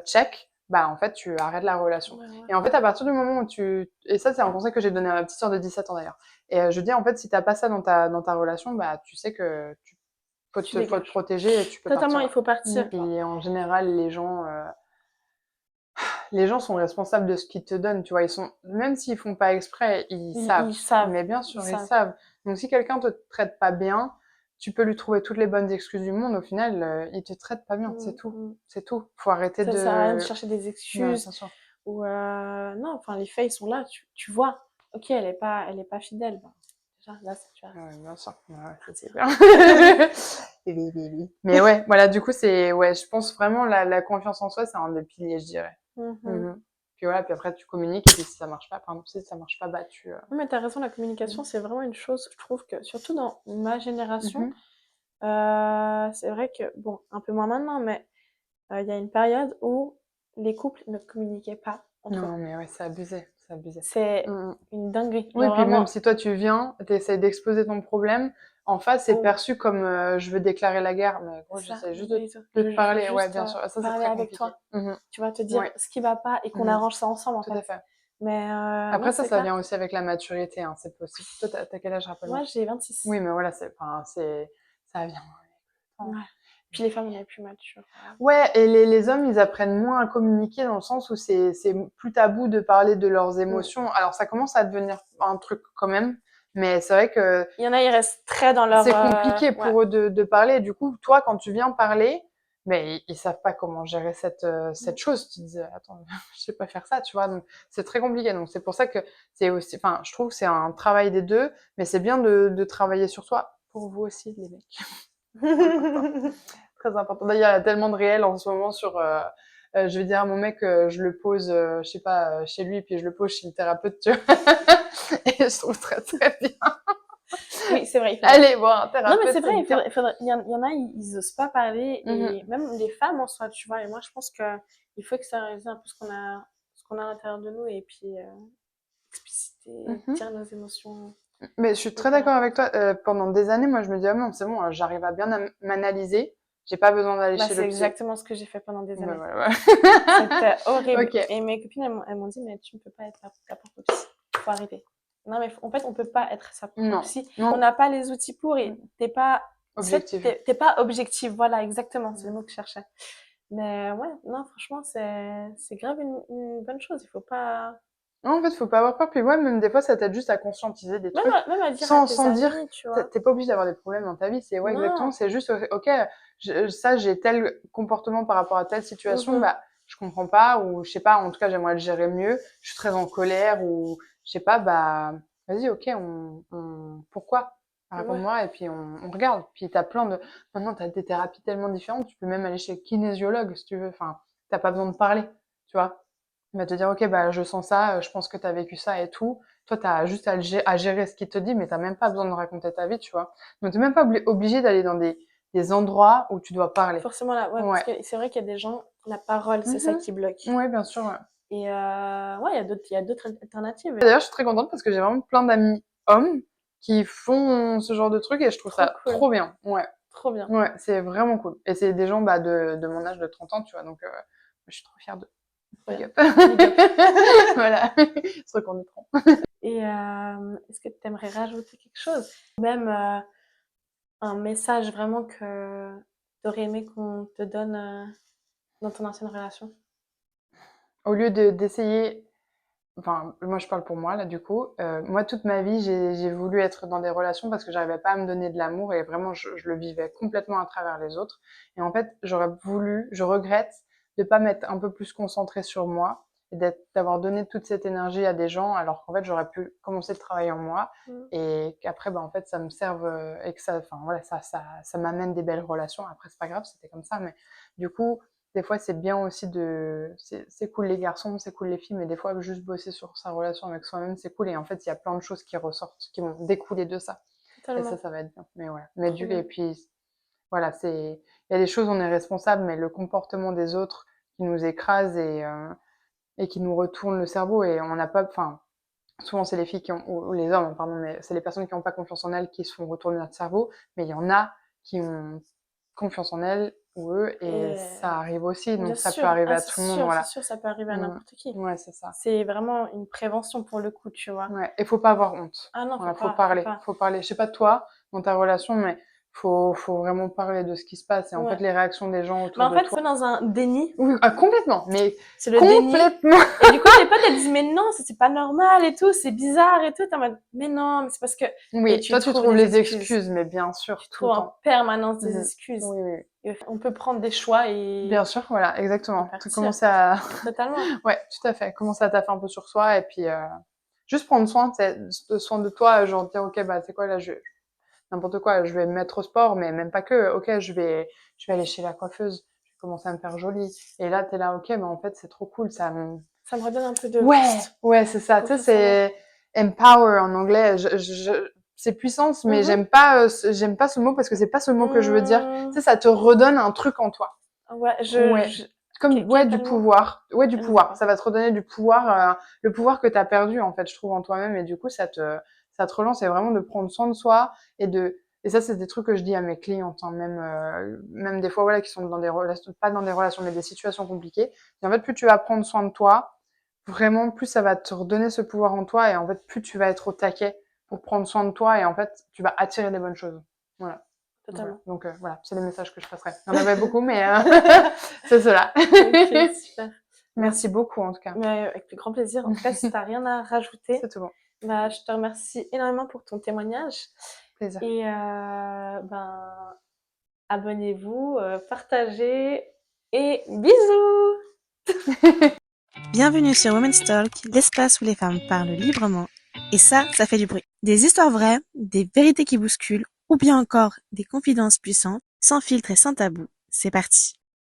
check, bah, en fait, tu arrêtes la relation. Ouais, ouais. Et en fait, à partir du moment où et ça, c'est un conseil que j'ai donné à ma petite sœur de 17 ans d'ailleurs. Et je dis, en fait, si t'as pas ça dans ta relation, bah, tu sais que Tu faut te dégages. protéger et tu peux Totalement, partir, il ouais. faut partir. Et en général, les gens sont responsables de ce qu'ils te donnent, tu vois. Ils sont, même s'ils font pas exprès, ils savent. Ils savent. Mais bien Ils sûr, ils savent. savent. Donc, si quelqu'un te traite pas bien, tu peux lui trouver toutes les bonnes excuses du monde. Au final, il te traite pas bien. C'est tout. Mm. C'est tout. Faut arrêter Ça sert à rien de de, chercher des non, excuses. bien sûr. Ou non, enfin les faits ils sont là, tu vois. Ok, elle est pas fidèle. Ben, déjà là, tu vas Ouais, bien sûr. Ouais, c'est partir. bien. Oui, oui, oui. Mais ouais, voilà, du coup, ouais, je pense vraiment la confiance en soi, c'est un des piliers, je dirais. Mhm. Mhm. Puis voilà, puis après, tu communiques, et puis si ça marche pas, par exemple, si ça marche pas, bah, Oui, mais t'as raison, la communication, c'est vraiment une chose, je trouve que, surtout dans ma génération, Mhm. c'est vrai que, bon, un peu moins maintenant, mais il y a une période où les couples ne communiquaient pas entre eux. Non, mais ouais, c'est abusé, c'est abusé. C'est Mhm. une dinguerie. Oui, Genre puis même vraiment, si toi tu viens, tu essaies d'exposer ton problème, en face c'est oh, perçu comme je veux déclarer la guerre, mais gros, c'est ça, j'essaie juste je de te veux parler. Ouais, juste bien sûr, ça c'est parler très avec compliqué. toi. Mhm. Tu vas te dire Ouais, ce qui va pas et qu'on mhm. arrange ça ensemble, en Tout à fait. fait. Mais non, Après ça, c'est ça clair. vient aussi avec la maturité, hein, c'est possible. Toi, t'as quel âge, Moi, rappelle-moi? j'ai 26. Oui, mais voilà, ça vient avec le temps. Ouais. Puis les femmes, on est plus matures. Ouais, et les hommes, ils apprennent moins à communiquer dans le sens où c'est plus tabou de parler de leurs Mm. émotions. Alors ça commence à devenir un truc quand même, mais c'est vrai que Il y en a, ils restent très dans leur... c'est compliqué ouais. pour eux de parler. Du coup, toi, quand tu viens parler, mais ils savent pas comment gérer cette chose. Tu te dis, attends, je sais pas faire ça, tu vois. Donc, c'est très compliqué. Donc, c'est pour ça que c'est aussi, enfin, je trouve que c'est un travail des deux, mais c'est bien de travailler sur soi. Pour vous aussi, les mecs. Important. Très important. D'ailleurs, il y a tellement de réels en ce moment sur, je vais dire à mon mec, je le pose, je sais pas, chez lui, puis je le pose chez le thérapeute, tu vois. Et je trouve très, très bien. Oui, c'est vrai, il faudrait. Allez voir un Non, mais thérapeute, c'est vrai, c'est bien. il y en a, ils osent pas parler, Mhm. et même les femmes en soi, tu vois. Et moi, je pense que il faut extérioriser un peu ce qu'on a à l'intérieur de nous, et puis expliciter, Mhm. dire nos émotions. Mais je suis C'est très hyper d'accord avec important. toi. Pendant des années, moi, je me disais, ah non, c'est bon, j'arrive à bien m'analyser. J'ai pas besoin d'aller Bah, chez c'est le psy. exactement ce que j'ai fait pendant des Ouais, années. voilà, voilà. C'était horrible. Ok. Et mes copines, elles m'ont dit, mais tu ne peux pas être ta propre psy. Faut arrêter. Non, mais en fait, on peut pas être sa propre Non, psy. non. On n'a pas les outils pour et t'es pas Objectif. t'es pas objectif. Voilà, exactement, c'est le mot que je cherchais. Mais ouais, non, franchement, c'est grave une bonne chose. Il faut pas. Non, en fait, faut pas avoir peur. Puis ouais, même des fois, ça t'aide juste à conscientiser des trucs Même à dire à tes sans dire, amis, tu vois. t'es pas obligé d'avoir des problèmes dans ta vie. C'est ouais, exactement. Non. C'est juste, ok, ça, j'ai tel comportement par rapport à telle situation, Mhm. bah, je comprends pas, ou je sais pas, en tout cas, j'aimerais le gérer mieux. Je suis très en colère, ou je sais pas, bah, vas-y, ok, pourquoi? Ouais. Raconte-moi, et puis on regarde. Puis maintenant, t'as des thérapies tellement différentes. Tu peux même aller chez le kinésiologue, si tu veux. Enfin, t'as pas besoin de parler, tu vois. Il va te dire, ok, bah, je sens ça, je pense que tu as vécu ça et tout. Toi, tu as juste à gérer ce qu'il te dit, mais tu même pas besoin de raconter ta vie, tu vois. Donc, tu même pas obligé d'aller dans des endroits où tu dois parler. Forcément là, ouais, parce Ouais. que c'est vrai qu'il y a des gens, la parole, c'est ça Mhm. qui bloque. Ouais, bien sûr. Ouais. Et ouais, il y a d'autres alternatives. D'ailleurs, je suis très contente parce que j'ai vraiment plein d'amis hommes qui font ce genre de truc et je trouve Trop ça cool. trop bien. Ouais. Trop bien. Ouais, c'est vraiment cool. Et c'est des gens bah, de mon âge de 30 ans, tu vois. Donc, je suis trop fière d'eux. Big Ouais. up. Big up. Voilà. Se reconnaîtront. Et est-ce que tu aimerais rajouter quelque chose? Même un message vraiment que tu aurais aimé qu'on te donne dans ton ancienne relation? Au lieu d'essayer. Enfin, moi je parle pour moi là du coup. Moi toute ma vie j'ai voulu être dans des relations parce que j'arrivais pas à me donner de l'amour et vraiment je le vivais complètement à travers les autres. Et en fait je regrette de pas m'être un peu plus concentrée sur moi et d'avoir donné toute cette énergie à des gens alors qu'en fait j'aurais pu commencer le travail en moi Mm. et qu'après bah en fait ça me serve et que ça, enfin voilà ça m'amène des belles relations. Après c'est pas grave c'était comme ça mais du coup des fois, c'est bien aussi c'est cool les garçons, c'est cool les filles, mais des fois, juste bosser sur sa relation avec soi-même, c'est cool. Et en fait, il y a plein de choses qui ressortent, qui vont découler de ça. Et Totalement. ça va être bien. Mais voilà. Trop Et bien. puis, voilà, il y a des choses, on est responsable, mais le comportement des autres qui nous écrase et qui nous retourne le cerveau. Et on n'a pas, enfin, souvent, c'est les filles ou les hommes, pardon, mais c'est les personnes qui n'ont pas confiance en elles qui se font retourner notre cerveau. Mais il y en a qui ont confiance en elles ou eux et Et ça arrive aussi bien donc ça peut sûr, arriver à tout le monde c'est voilà. sûr, ça peut arriver à n'importe qui. Ouais c'est ça. C'est vraiment une prévention pour le coup, tu vois. Ouais et faut pas avoir honte. Ah non, Voilà, faut pas. faut parler. Je sais pas toi dans ta relation mais faut vraiment parler de ce qui se passe et en fait Ouais. les réactions des gens Mais autour en de fait, toi. c'est dans un déni. Oui, complètement mais C'est le déni. complètement. Et du coup, tes potes, elles disent, mais non, c'est pas normal et tout, c'est bizarre et tout. T'es en mode, mais non, mais c'est parce que. Et Oui, tu toi tu trouves trouves des les excuses. excuses mais bien sûr Tu tout le trouves en temps. permanence des Mhm. excuses. Oui, oui. Et on peut prendre des choix Bien sûr, voilà, et exactement. Tu partir. commences à Totalement. ouais, tout à fait. Commencer à taffer un peu sur soi et puis juste prendre soin, soin de toi, genre dire ok bah c'est quoi là n'importe quoi, je vais me mettre au sport, mais même pas que. Ok, je vais aller chez la coiffeuse, je vais commencer à me faire jolie. Et là t'es là ok, mais en fait c'est trop cool, Ça me redonne un peu de ouais, ouais c'est ça. Tu sais confiance en moi. c'est empower en anglais. C'est puissance, mais Mhm. j'aime pas ce mot parce que c'est pas ce mot que je veux dire. Tu sais Mmh. ça te redonne un truc en toi. Ouais, Ouais. Comme, ouais, du quel mot? pouvoir. Ouais, du Je sais pouvoir. pas. Ça va te redonner du pouvoir, le pouvoir que t'as perdu, en fait, je trouve, en toi-même. Et du coup, ça te relance. Et vraiment de prendre soin de soi et ça, c'est des trucs que je dis à mes clientes, hein, même des fois, voilà, qui sont dans des relations, pas dans des relations, mais des situations compliquées. Et en fait, plus tu vas prendre soin de toi, vraiment, plus ça va te redonner ce pouvoir en toi. Et en fait, plus tu vas être au taquet pour prendre soin de toi. Et en fait, tu vas attirer des bonnes choses. Voilà. Voilà. Totalement. Donc voilà, c'est les messages que je passerai. Il y en avait beaucoup, mais c'est cela. Ok, super. Merci Merci. beaucoup en tout cas. Mais avec plus grand plaisir. En tout cas, si t'as rien à rajouter, C'est tout bon. bah, je te remercie énormément pour ton témoignage. Plaisir. Et ben, abonnez-vous, partagez et bisous! Bienvenue sur Women's Talk, l'espace où les femmes parlent librement. Et ça fait du bruit. Des histoires vraies, des vérités qui bousculent, ou bien encore des confidences puissantes, sans filtre et sans tabou. C'est parti.